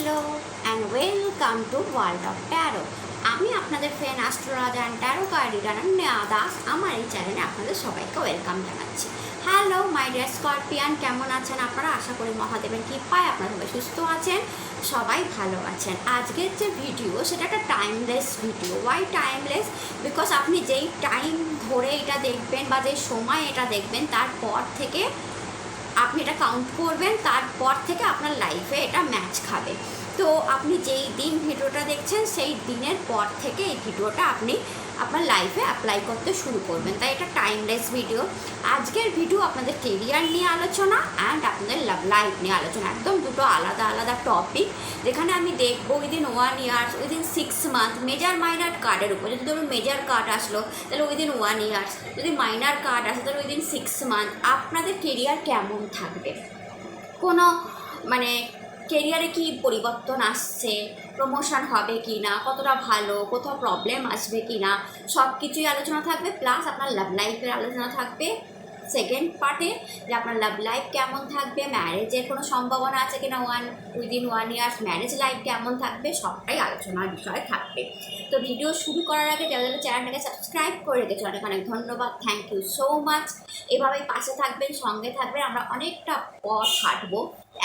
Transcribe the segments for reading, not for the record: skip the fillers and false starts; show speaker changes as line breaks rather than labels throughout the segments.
Hello and welcome to world of taro. আমি আপনাদের friend astrologer and taro card reader Neha Das. আমার এই চ্যানেলে আপনাদের সবাইকে ওয়েলকাম জানাচ্ছি। হ্যালো মাই ডিয়ার স্করপিয়ান, কেমন আছেন আপনারা? আশা করি মহাদেবের কৃপায় আপনারা সবাই সুস্থ আছেন, সবাই ভালো আছেন। আজকের যে ভিডিও সেটা একটা timeless video. Why timeless? Because আপনি যেই টাইম ধরে এটা দেখবেন বা যেই সময় এটা দেখবেন তারপর থেকে আপনি এটা কাউন্ট করবেন, তারপর থেকে আপনার লাইফে এটা ম্যাচ খাবে। তো আপনি যেই দিন ভিডিওটা দেখছেন সেই দিনের পর থেকে এই ভিডিওটা আপনি আপনার লাইফে অ্যাপ্লাই করতে শুরু করবেন। তাই এটা টাইমলেস ভিডিও। আজকের ভিডিও আপনাদের কেরিয়ার নিয়ে আলোচনা অ্যান্ড আপনাদের লাভ লাইফ নিয়ে আলোচনা, একদম দুটো আলাদা আলাদা টপিক, যেখানে আমি দেখবো উইদিন 1 ইয়ার, উইদিন 6 মান্থ মেজার মাইনার কার্ডের উপর। যদি ধরুন মেজার কার্ড আসলো তাহলে উইদিন 1 ইয়ার্স, যদি মাইনার কার্ড আসে তাহলে উইদিন 6 মান্থ আপনাদের কেরিয়ার কেমন থাকবে, কোনো কেরিয়ারে কি পরিবর্তন আসছে, প্রমোশন হবে কি না, কতটা ভালো, কোথাও প্রবলেম আসবে কি না, সব কিছুই আলোচনা থাকবে। প্লাস আপনার লাভ লাইফের আলোচনা থাকবে সেকেন্ড পার্টে, যে আপনার লাভ লাইফ কেমন থাকবে, ম্যারেজের কোনো সম্ভাবনা আছে কিনা উইদিন 1 ইয়ার্স, ম্যারেজ লাইফ কেমন থাকবে, সবটাই আলোচনার বিষয় থাকবে। তো ভিডিও শুরু করার আগে যারা যারা চ্যানেলটাকে সাবস্ক্রাইব করে রেখেছে অনেক অনেক ধন্যবাদ, থ্যাংক ইউ সো মাচ। এভাবেই পাশে থাকবেন, সঙ্গে থাকবেন, আমরা অনেকটা পথ হাঁটবো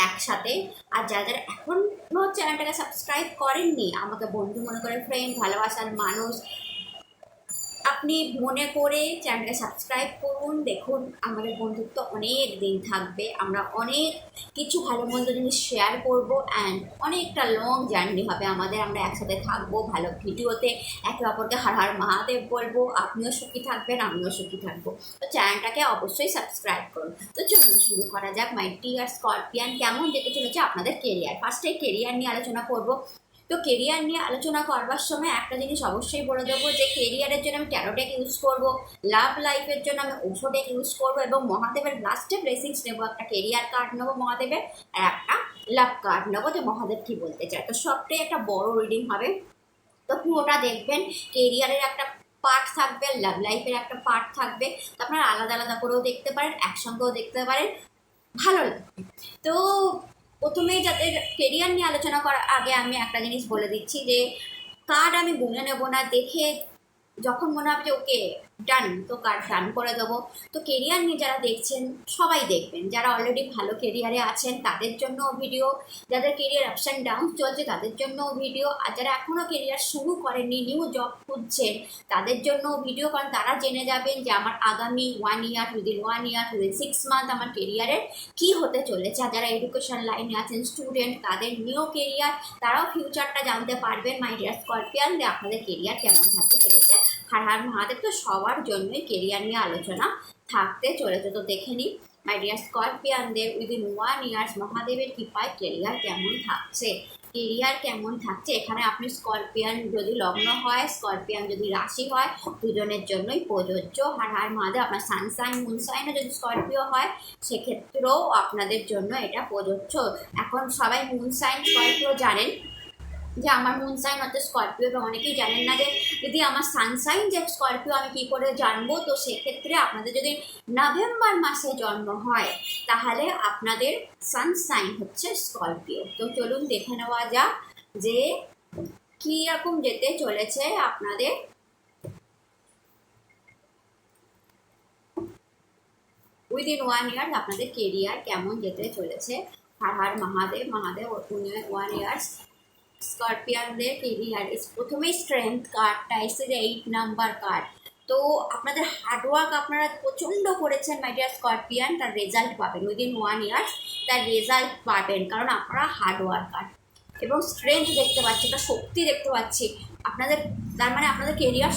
একসাথে। আর যারা যারা এখনও চ্যানেলটাকে সাবস্ক্রাইব করেননি, আমাকে বন্ধু মনে করে, ফ্রেন্ড, ভালোবাসার মানুষ, আপনি মনে করে চ্যানেলটা সাবস্ক্রাইব করুন। দেখুন আমাদের বন্ধুত্ব অনেক দিন থাকবে, আমরা অনেক কিছু ভালো মন্দ জিনিস শেয়ার করব অ্যান্ড অনেকটা লং জার্নি হবে আমাদের। আমরা একসাথে থাকবো ভালো ভিডিওতে, একে অপরকে হর হর মহাদেব বলবো। আপনিও সুখী থাকবেন, আমিও সুখী থাকবো। তো চ্যানেলটাকে অবশ্যই সাবস্ক্রাইব করুন। তো চলুন শুরু করা যাক। মাই ডিয়ার স্করপিয়ান, কেমন যেতে চলেছে আপনাদের কেরিয়ার? ফার্স্টে কেরিয়ার নিয়ে আলোচনা করব। তো কেরিয়ার নিয়ে আলোচনা করবার সময় একটা জিনিস অবশ্যই বলে দেবো, যে কেরিয়ারের জন্য আমি ট্যারো ডেক ইউজ করবো, লাভ লাইফের জন্য আমি ওশো ডেক ইউজ করবো, এবং মহাদেবের লাস্টে ব্লেসিংস নেবো। একটা কেরিয়ার কার্ড নেবো মহাদেবের, আর একটা লাভ কার্ড নেবো, যে মহাদেব কী বলতে চায়। তো সবটাই একটা বড় রিডিং হবে, তো পুরোটা দেখবেন। কেরিয়ারের একটা পার্ট থাকবে, লাভ লাইফের একটা পার্ট থাকবে। তো আপনারা আলাদা আলাদা করেও দেখতে পারেন, একসঙ্গেও দেখতে পারেন, ভালো লাগবে। তো প্রথমেই যাদের কেরিয়ার নিয়ে আলোচনা করার আগে আমি একটা জিনিস বলে দিচ্ছি, যে কার্ড আমি গুনে নেব না, দেখে যখন মনে হবে যে ওকে ডান, তো কার্ড ডান করে দেবো। তো কেরিয়ার নিয়ে যারা দেখছেন সবাই দেখবেন, যারা অলরেডি ভালো কেরিয়ারে আছেন তাদের জন্য ভিডিও, যাদের কেরিয়ার আপস অ্যান্ড ডাউন চলছে তাদের জন্য ভিডিও, আর যারা এখনও কেরিয়ার শুরু করেননি, নিউ জব খুঁজছেন তাদের জন্য ভিডিও। কারণ তারা জেনে যাবেন যে আমার আগামী 1 ইয়ার, উইদিন 1 ইয়ার, উইদিন 6 মান্থ আমার কেরিয়ারের কী হতে চলেছে। আর যারা এডুকেশন লাইনে আছেন, স্টুডেন্ট, তাদের নিউ কেরিয়ার, তারাও ফিউচারটা জানতে পারবেন। মাই ডিয়ার স্করপিয়ান, যে আপনাদের কেরিয়ার কেমন থাকতে চলেছে। হর হর মহাদেব। তো সবার জন্যই কেরিয়ার নিয়ে আলোচনা থাকতে চলেছে। তো দেখে নিই মাই ডিয়ার স্করপিয়ানদের উইদিন 1 ইয়ার্স মহাদেবের কৃপায় কেরিয়ার কেমন থাকছে। কেরিয়ার কেমন থাকছে, এখানে আপনি স্করপিয়ান যদি লগ্ন হয়, স্করপিয়ান যদি রাশি হয়, দুজনের জন্যই প্রযোজ্য। হর হর মহাদেব। আপনার সানসাইন মুনসাইনও যদি স্করপিও হয় সেক্ষেত্রেও আপনাদের জন্য এটা প্রযোজ্য। এখন সবাই মুনসাইন স্করপিও জানেন যে আমার মুনসাইন হচ্ছে স্করপিও, এবং অনেকেই জানেন না যে যদি আমার সানসাইন যে স্করপিও আমি কী করে জানবো। তো সেক্ষেত্রে আপনাদের যদি নভেম্বর মাসে জন্ম হয় তাহলে আপনাদের সানসাইন হচ্ছে স্করপিও। তো চলুন দেখে নেওয়া যাক যে কী রকম যেতে চলেছে আপনাদের উইদিন 1 ইয়ার, আপনাদের কেরিয়ার কেমন যেতে চলেছে। হর হর মহাদেব। মহাদেব 1 ইয়ার্স স্করপিয়ানদের কেরিয়ার। প্রথমেই স্ট্রেংথ কার্ডটা এসেছে, 8 নাম্বার কার্ড। তো আপনাদের হার্ডওয়ার্ক আপনারা প্রচণ্ড করেছেন মাই ডিয়ার স্করপিয়ান, তার রেজাল্ট পাবেন উইদিন 1 ইয়ার্স, তার রেজাল্ট পাবেন, কারণ আপনারা হার্ডওয়ার্কার। এবং স্ট্রেংথ দেখতে পাচ্ছি, একটা শক্তি দেখতে পাচ্ছি আপনাদের। তার মানে আপনাদের কেরিয়ার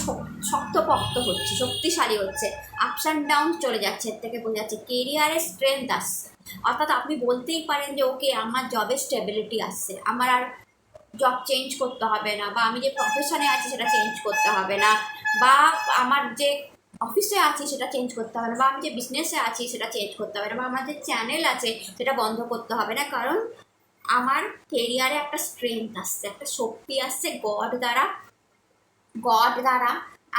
শক্তপোক্ত হচ্ছে, শক্তিশালী হচ্ছে, আপস অ্যান্ড ডাউন চলে যাচ্ছে। এর থেকে বোঝা যাচ্ছে কেরিয়ারে স্ট্রেংথ আসছে। অর্থাৎ আপনি বলতেই পারেন যে ওকে আমার জবে স্টেবিলিটি আসছে, আমার আর জব চেঞ্জ করতে হবে না, বা আমি যে প্রফেশনে আছি সেটা চেঞ্জ করতে হবে না, বা আমার যে অফিসে আছি সেটা চেঞ্জ করতে হবে না, বা আমি যে বিজনেসে আছি সেটা চেঞ্জ করতে হবে না, বা আমার যে চ্যানেল আছে সেটা বন্ধ করতে হবে না। কারণ আমার কেরিয়ারে একটা স্ট্রেংথ আসছে, একটা শক্তি আসছে গড দ্বারা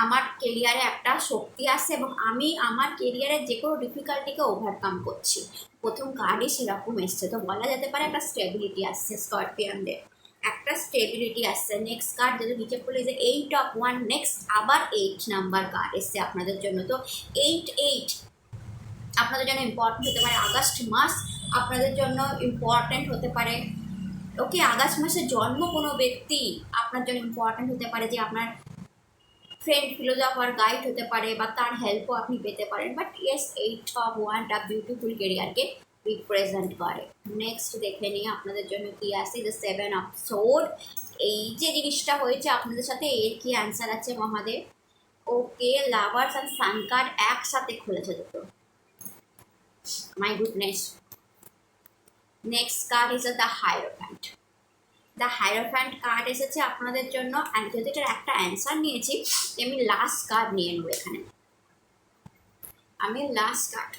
আমার কেরিয়ারে একটা শক্তি আসছে, এবং আমি আমার কেরিয়ারের যে কোনো ডিফিকাল্টিকে ওভারকাম করছি। প্রথম কার্ডই সেরকম এসছে। তো বলা যেতে পারে একটা স্টেবিলিটি আসছে স্করপিয়ানদের। একটা স্টেবিলিটি আসছে। নেক্সট কার্ড যদি নিচে পড়লে যে 8 অফ ওয়ান, নেক্সট আবার 8 নাম্বার কার্ড এসছে আপনাদের জন্য। তো 8 আপনাদের জন্য ইম্পর্টেন্ট হতে পারে। আগস্ট মাস আপনাদের জন্য ইম্পর্টেন্ট হতে পারে। ওকে, আগস্ট মাসে জন্ম কোনো ব্যক্তি আপনার জন্য ইম্পর্টেন্ট হতে পারে, যে আপনার ফ্রেন্ড, ফিলোজফার, গাইড হতে পারে, বা তার হেল্পও আপনি পেতে পারেন। বাট ইয়েস, 8 অফ ওয়ানটা বিউটিফুল কেরিয়ারকে রিপ্রেজেন্ট করে। নেক্সট দেখে নিয়ে আপনাদের জন্য কি আসে, দ্য 7 অফ সোর্ড। এই যে জিনিসটা হয়েছে আপনাদের সাথে, এর কি অ্যান্সার আছে Mahadev? Okay, lovers and sun card একসাথে খুলেছে দুটো। My goodness. Next card is the hierophant. The hierophant card এসেছে আপনাদের জন্য। অ্যান্ড যদি এটার একটা অ্যান্সার নিয়েছি, আমি লাস্ট কার্ড নিয়ে নেবো এখানে। আমি last card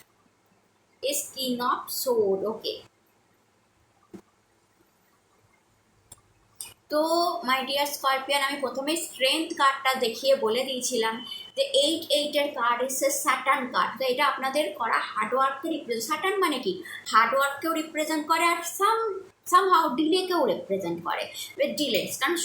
is king of sword. Okay, তো মাই ডিয়ার স্করপিয়ান, আমি প্রথমে স্ট্রেংথ কার্ডটা দেখিয়ে বলে দিয়েছিলাম যে 8 কার্ড এসে স্যাটার্ন কার্ড। তো এটা আপনাদের করা হার্ডওয়ার্ককে রিপ্রেজেন্ট, স্যাটার্ন মানে কি, হার্ডওয়ার্ককেও রিপ্রেজেন্ট করে, আর সামহাউ ডিলেকেও রিপ্রেজেন্ট করে। ডিলেস, কারণ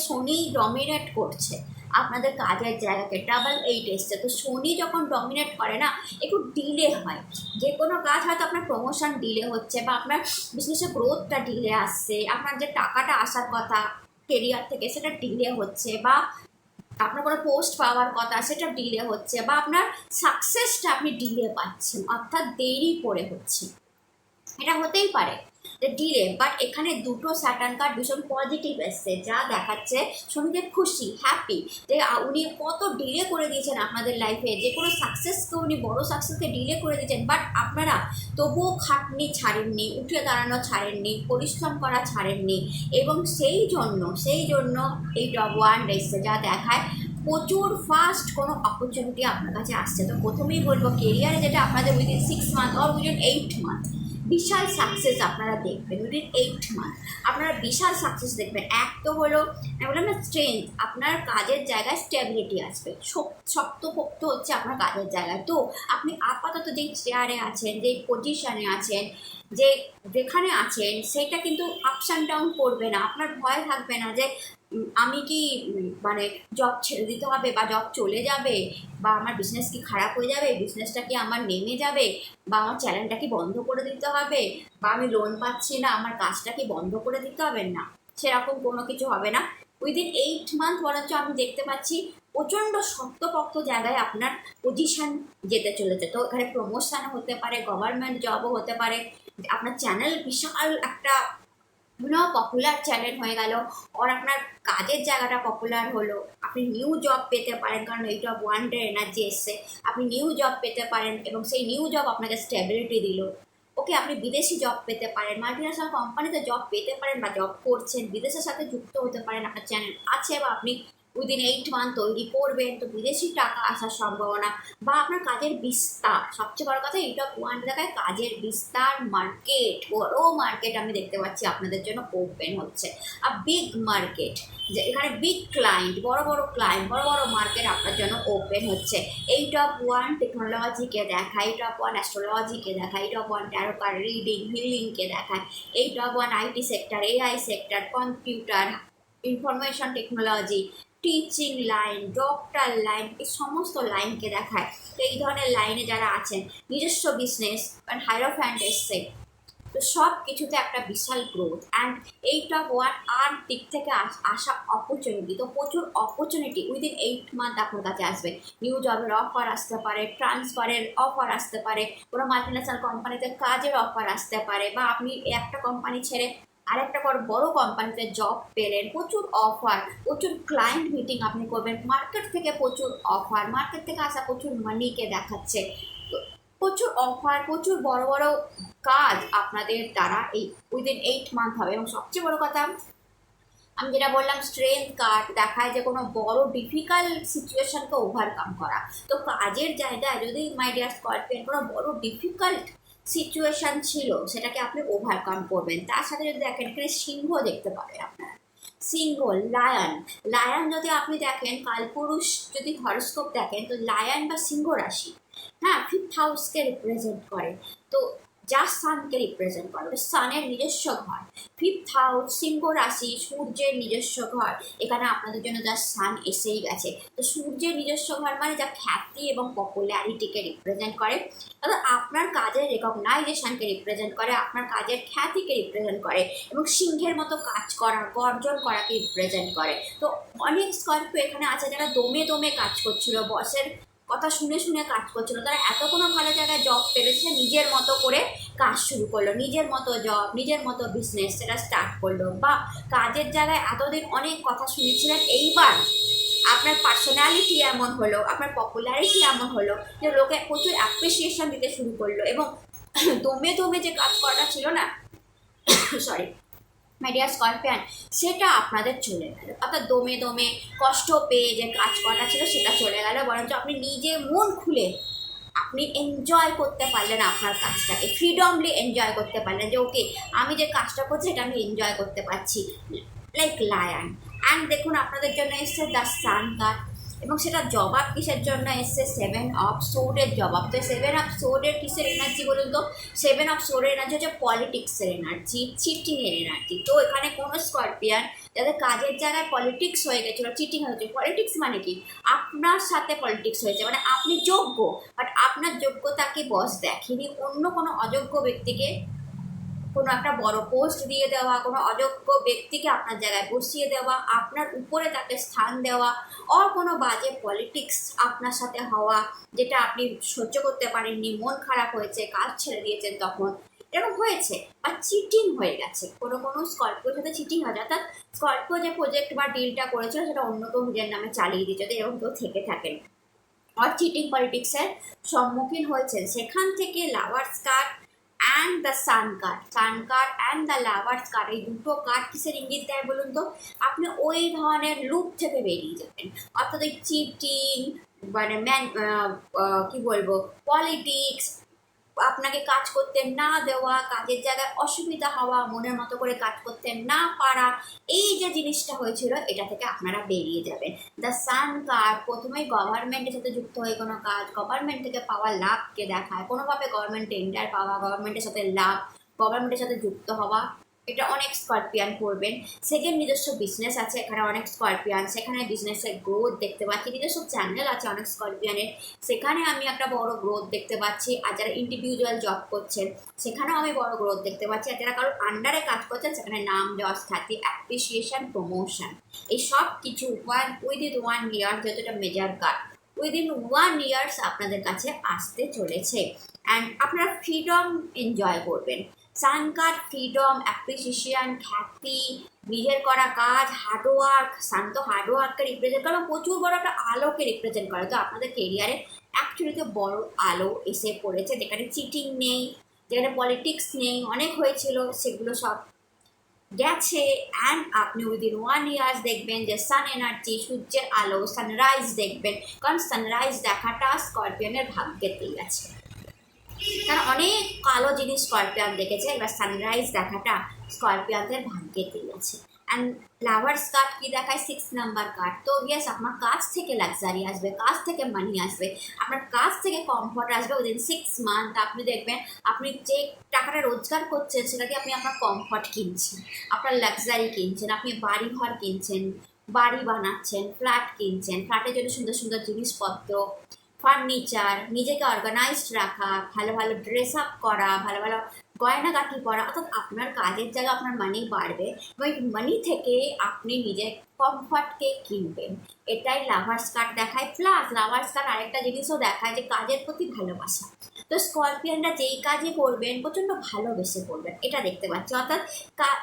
শনি ডমিনেট করছে আপনাদের কাজের জায়গাকে। ডাবল 8 এসছে, তো শনি যখন ডমিনেট করে না, একটু ডিলে হয়। যে কোনো কাজ হয়তো আপনার প্রমোশন ডিলে হচ্ছে, বা আপনার বিজনেসের গ্রোথটা ডিলে আসছে, আপনার যে টাকাটা আসার কথা কেরিয়ার থেকে সেটা ডিলে হচ্ছে, বা আপনার কোনো পোস্ট পাওয়ার কথা সেটা ডিলে হচ্ছে, বা আপনার সাকসেসটা আপনি ডিলে পাচ্ছেন, অর্থাৎ দেরি করে হচ্ছে। এটা হতেই পারে যে ডিলে, বাট এখানে দুটো স্যাটার্ন কার্ড ভীষণ পজিটিভ এসছে, যা দেখাচ্ছে শনিদেব খুশি, হ্যাপি, যে উনি কত ডিলে করে দিয়েছেন আপনাদের লাইফে। যে কোনো সাকসেসকে উনি বড় সাকসেসকে ডিলে করে দিয়েছেন, বাট আপনারা তবুও খাটনি ছাড়েননি, উঠে দাঁড়ানো ছাড়েননি, পরিশ্রম করা ছাড়েননি, এবং সেই জন্য এই টপ ওয়ান এসছে, যা দেখায় প্রচুর ফাস্ট কোনো অপরচুনিটি আপনার কাছে আসছে। তো প্রথমেই বলবো, কেরিয়ারে যেটা আপনাদের within 6 month or within 8 month বিশাল সাকসেস আপনারা দেখবেন। উইদিন 8 মান্থ আপনারা বিশাল সাকসেস দেখবেন। এক তো হলো, আমি বললাম না, স্ট্রেংথ, আপনার কাজের জায়গায় স্টেবিলিটি আসবে, শক্তপোক্ত হচ্ছে আপনার কাজের জায়গায়। তো আপনি আপাতত যেই চেয়ারে আছেন, যেই পজিশনে আছেন, যেখানে আছেন, সেটা কিন্তু আপস অ্যান্ড ডাউন করবে না। আপনার ভয় থাকবে না যে আমি কি মানে জব ছেড়ে দিতে হবে, বা জব চলে যাবে, বা আমার বিজনেস কি খারাপ হয়ে যাবে, বিজনেসটা কি আমার নেমে যাবে, বা আমার চ্যানেলটা কি বন্ধ করে দিতে হবে, বা আমি লোন পাচ্ছি না, আমার কাজটা কি বন্ধ করে দিতে হবে। না, সেরকম কোনো কিছু হবে না। উইদিন 8 মান্থ বরঞ্চ আমি দেখতে পাচ্ছি প্রচণ্ড শক্তপোক্ত জায়গায় আপনার পজিশন যেতে চলেছে। তো এখানে প্রমোশন হতে পারে, গভর্নমেন্ট জবও হতে পারে, আপনার চ্যানেল বিশাল একটা পপুলার চ্যানেল হয়ে গেল, আর আপনার কাজের জায়গাটা পপুলার হলো, আপনি নিউ জব পেতে পারেন, কারণ এইটা ওয়ান্ডার এনার্জি এসছে। আপনি নিউ জব পেতে পারেন, এবং সেই নিউ জব আপনাকে স্টেবিলিটি দিল। ওকে, আপনি বিদেশি জব পেতে পারেন, মাল্টিন্যাশনাল কোম্পানিতে জব পেতে পারেন, বা জব করছেন, বিদেশের সাথে যুক্ত হতে পারেন, আপনার চ্যানেল আছে, বা আপনি উইদিন 8 মান্থ তৈরি করবেন, তো বিদেশি টাকা আসার সম্ভাবনা, বা আপনার কাজের বিস্তার। সবচেয়ে বড় কথা, এইটা ওয়ান দেখায় কাজের বিস্তার, মার্কেট, বড় মার্কেট আমি দেখতে পাচ্ছি আপনাদের জন্য ওপেন হচ্ছে। আর বিগ মার্কেট, যে এখানে বিগ ক্লায়েন্ট, বড় বড় ক্লায়েন্ট, বড় বড় মার্কেট আপনার জন্য ওপেন হচ্ছে। এই টপ ওয়ান টেকনোলজিকে দেখায়, এই টপ ওয়ান অ্যাস্ট্রোলজিকে দেখায়, এই top one tarot card reading, হিলিংকে দেখায়, এই top one IT sector, AI sector, computer, information technology, teaching line, doctor line, এই সমস্ত লাইনকে দেখায়। তো এই ধরনের লাইনে যারা আছেন, নিজস্ব বিজনেস, কারণ হাইরোফ্যান্ট এসছে, তো সব কিছুতে একটা বিশাল গ্রোথ। অ্যান্ড এই টপ ওয়ান আর দিক থেকে আসা অপরচুনিটি, তো প্রচুর অপরচুনিটি উইদিন 8 মান্থ আপনার কাছে আসবে। নিউ জবের অফার আসতে পারে, ট্রান্সফারের অফার আসতে পারে, কোনো মাল্টিন্যাশনাল কোম্পানিতে কাজের অফার আসতে পারে, বা আপনি একটা কোম্পানি ছেড়ে আরেকটা বড় কোম্পানিতে জব পেলেন, প্রচুর অফার, প্রচুর ক্লায়েন্ট মিটিং আপনি করবেন, মার্কেট থেকে প্রচুর অফার, মার্কেট থেকে আসা প্রচুর মানিকে দেখাচ্ছে। প্রচুর অফার, প্রচুর বড় বড় কাজ আপনাদের দ্বারা এই উইদিন 8 মান্থ হবে। এবং সবচেয়ে বড় কথা, আমি যেটা বললাম, স্ট্রেংথ কার্ড দেখায় যে কোনো বড় ডিফিকাল্ট সিচুয়েশনকে ওভারকাম করা। তো কাজের জায়গায় যদি মাই ডিয়ার স্করপিয়ান কোনো বড় ডিফিকাল্ট সিচুয়েশন ছিল, সেটাকে আপনি ওভারকাম করবেন। তার সাথে যদি দেখেন, এখানে সিংহ দেখতে পাবেন আপনারা, সিংহ, লায়ন যদি আপনি দেখেন, কালপুরুষ যদি হরস্কোপ দেখেন, তো লায়ন বা সিংহ রাশি, হ্যাঁ, 5th হাউসকে রিপ্রেজেন্ট করে। তো যা সানকে রিপ্রেজেন্ট করে, ওটা সানের নিজস্ব ঘর। 5th হাউস সিংহ রাশি, সূর্যের নিজস্ব ঘর। এখানে আপনাদের জন্য যা সান এসেই গেছে। তো সূর্যের নিজস্ব ঘর মানে যা খ্যাতি এবং পপুলারিটিকে রিপ্রেজেন্ট করে, অর্থাৎ আপনার কাজের রেকগনাইজেশনকে রিপ্রেজেন্ট করে, আপনার কাজের খ্যাতিকে রিপ্রেজেন্ট করে এবং সিংহের মতো কাজ করা, গর্জন করাকে রিপ্রেজেন্ট করে। তো অনেক স্কর্পিও এখানে আছে যারা দমে দমে কাজ করছিল, বসের কথা শুনে শুনে কাজ করছিল, তারা এত কোনো ভালো জায়গায় জব পেরেছে, নিজের মতো করে কাজ শুরু করলো, নিজের মতো জব, নিজের মতো বিজনেস সেটা স্টার্ট করলো। বা কাজের জায়গায় এতদিন অনেক কথা শুনেছিলেন, এইবার আপনার পার্সোনালিটি এমন হলো, আপনার পপুলারিটি এমন হলো যে লোকে প্রচুর অ্যাপ্রিসিয়েশন দিতে শুরু করলো এবং দমে দমে যে কাজ করাটা ছিল না, সরি মাই ডিয়ার স্করপিয়ান, সেটা আপনাদের চলে গেল। অর্থাৎ দমে দমে কষ্ট পেয়ে যে কাজ করাটা ছিল সেটা চলে গেল, বরঞ্চ আপনি নিজে মন খুলে আপনি এনজয় করতে পারলেন আপনার কাজটাকে, ফ্রিডমলি এনজয় করতে পারলেন যে ওকে আমি যে কাজটা করছি এটা আমি এনজয় করতে পারছি, লাইক লায়ন। অ্যান্ড দেখুন আপনাদের জন্য এসছে দ্য সান কার্ড, এবং সেটা জবাব কিসের জন্য এসছে? 7 অফ সোর্ডের জবাব। তো 7 অফ সোর্ডের কিসের এনার্জি বলুন তো? 7 অফ সোর্ডের এনার্জি হচ্ছে পলিটিক্সের এনার্জি, চিটিংয়ের এনার্জি। তো এখানে কোনো স্করপিয়ান যাদের কাজের জায়গায় পলিটিক্স হয়ে গেছিলো, চিটিং হয়েছে, পলিটিক্স মানে কি? আপনার সাথে পলিটিক্স হয়েছে, মানে আপনি যোগ্য বাট আপনার যোগ্যতাকে বস দেখেনি, অন্য কোনো অযোগ্য ব্যক্তিকে কোনো একটা বড় পোস্ট দিয়ে দেওয়া, কোনো অযোগ্য ব্যক্তিকে আপনার জায়গায় বসিয়ে দেওয়া, আপনার উপরে তাকে স্থান দেওয়া, আর কোনো বাজে পলিটিক্স আপনার সাথে হওয়া যেটা আপনি সহ্য করতে পারেননি, মন খারাপ হয়েছে, কাজ ছেড়ে দিয়েছেন, তখন এরকম হয়েছে। বা চিটিং হয়ে গেছে, কোনো কোনো স্কর্পিওর সাথে চিটিং হয়ে যায়, অর্থাৎ স্কর্পিও যে প্রজেক্ট বা ডিলটা করেছিল সেটা অন্য কেউ নিজের নামে চালিয়ে দিচ্ছে, যদি এরকম কেউ থেকে থাকেন আর চিটিং পলিটিক্সের সম্মুখীন হয়েছেন, সেখান থেকে lovers card and the sun card and the lovers card, এই দুটো কার্ড কিসের ইঙ্গিত দেয় বলুন তো? আপনি ওই ধরনের লুপ থেকে বেরিয়ে যাবেন, অর্থাৎ ওই চিটিং মানে কি বলবো, পলিটিক্স, আপনাকে কাজ করতে না দেওয়া, কাজের জায়গায় অসুবিধা হওয়া, মনের মতো করে কাজ করতে না পারা, এই যে জিনিসটা হয়েছিল এটা থেকে আপনারা বেরিয়ে যাবেন। দ্য সান কার্ড প্রথমেই গভর্নমেন্টের সাথে যুক্ত হয়ে কোনো কাজ, গভর্নমেন্ট থেকে পাওয়া লাভকে দেখায়, কোনোভাবে গভর্নমেন্ট টেন্ডার পাওয়া, গভর্নমেন্টের সাথে লাভ, গভর্নমেন্টের সাথে যুক্ত হওয়া, এটা অনেক স্করপিয়ান করবেন। সেকেন্ড, নিজস্ব বিজনেস আছে এখানে অনেক স্করপিয়ান, সেখানে বিজনেসের গ্রোথ দেখতে পাচ্ছি, নিজস্ব চ্যানেল আছে অনেক স্করপিয়ানের, সেখানে আমি একটা বড় গ্রোথ দেখতে পাচ্ছি। আর যারা ইন্ডিভিজুয়াল জব করছেন সেখানেও আমি বড় গ্রোথ দেখতে পাচ্ছি। আর যারা কারোর আন্ডারে কাজ করছেন সেখানে নাম, যশ, খ্যাতি, অ্যাপ্রিসিয়েশন, প্রমোশন, এই সব কিছু উইদিন 1 ইয়ার, যেহেতু এটা মেজার কার্ড, উইদিন 1 ইয়ার্স আপনাদের কাছে আসতে চলেছে। অ্যান্ড আপনারা ফ্রিডম এনজয় করবেন। সান কার্ড ফ্রিডম, অ্যাপ্রিসিয়েশন, খ্যাতি, নিজের করা কাজ, হার্ডওয়ার্ক, শান্ত হার্ডওয়ার্ককে রিপ্রেজেন্ট করে, প্রচুর বড় একটা আলোকে রিপ্রেজেন্ট করে। তো আপনাদের কেরিয়ারে অ্যাকচুয়ালিতে বড় আলো এসে পড়েছে, যেখানে চিটিং নেই, যেখানে পলিটিক্স নেই, অনেক হয়েছিল সেগুলো সব গেছে। অ্যান্ড আপনি উইদিন 1 ইয়ার্স দেখবেন যে সান এনার্জি, সূর্যের আলো, সানরাইজ দেখবেন, কারণ সানরাইজ দেখাটা স্করপিয়নের ভাগ্যেতেই আছে। তারা অনেক কালো জিনিস স্করপিয়ান দেখেছে, এবার সানরাইজ দেখাটা স্করপিয়ানদের ভাগ্যেতেই আছে। অ্যান্ড লাভার্স কার্ড কি দেখায়? 6 নাম্বার কার্ড। তো ইয়েস, আপনার কাজ থেকে লাক্সারি আসবে, কাজ থেকে মানি আসবে, আপনার কাজ থেকে কমফর্ট আসবে। উইদিন 6 মান্থ আপনি দেখবেন আপনি যে টাকাটা রোজগার করছেন সেটা দিয়ে আপনি আপনার কমফর্ট কিনছেন, আপনার লাক্সারি কিনছেন, আপনি বাড়ি ঘর কিনছেন, বাড়ি বানাচ্ছেন, ফ্ল্যাট কিনছেন, ফ্ল্যাটের জন্য সুন্দর সুন্দর জিনিসপত্র, ফার্নিচার, নিজেকে অর্গানাইজড রাখা, ভালো ভালো ড্রেস আপ করা, ভালো ভালো গয়নাগাটি পরা, অর্থাৎ আপনার কাজের জায়গায় আপনার মানি বাড়বে এবং এই মানি থেকে আপনি নিজের কমফর্টকে কিনবেন। এটাই লাভার্স কার্ড দেখায়। প্লাস লাভার্স কার্ড আরেকটা জিনিসও দেখায় যে কাজের প্রতি ভালোবাসা। তো স্করপিয়ানরা যেই কাজই করবেন প্রচণ্ড ভালোবেসে করবেন, এটা দেখতে পাচ্ছি। অর্থাৎ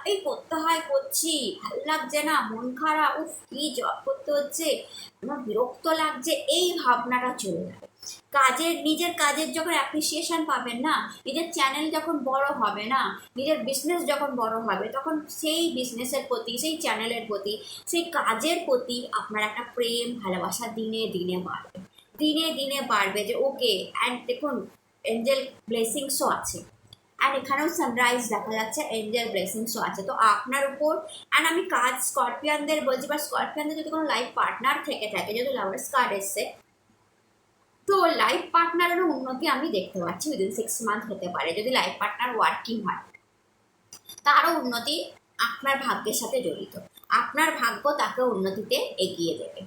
এই করতে হয়, করছি, ভালো লাগছে না, মন খারাপ, উফ কী জব করতে হচ্ছে, আমার বিরক্ত লাগছে, এই ভাবনাটা চলে যাবে। নিজের কাজের যখন অ্যাপ্রিসিয়েশন পাবেন না, নিজের চ্যানেল যখন বড় হবে না, নিজের বিজনেস যখন বড় হবে, তখন সেই বিজনেসের প্রতি, সেই চ্যানেলের প্রতি, সেই কাজের প্রতি আপনার একটা প্রেম ভালোবাসা দিনে দিনে বাড়বে, দিনে দিনে বাড়বে। যে ওকে, অ্যান্ড দেখুন এঞ্জেল ব্লেসিংসও আছে, অ্যান্ড এখানেও সানরাইজ দেখা যাচ্ছে, এঞ্জেল ব্লেসিংসও আছে। তো আপনার উপর, অ্যান্ড আমি কাজ স্করপিয়ানদের বলছি, বা স্করপিয়ানদের যদি কোনো লাইফ পার্টনার থেকে থাকে, যেহেতু লাভার্স কার্ড এসছে, তো লাইফ পার্টনারেরও উন্নতি আমি দেখতে পাচ্ছি উইদিন 6 মান্থ হতে পারে। যদি লাইফ পার্টনার ওয়ার্কিং হয় তারও উন্নতি আপনার ভাগ্যের সাথে জড়িত, আপনার ভাগ্য তাকে উন্নতিতে এগিয়ে দেবে।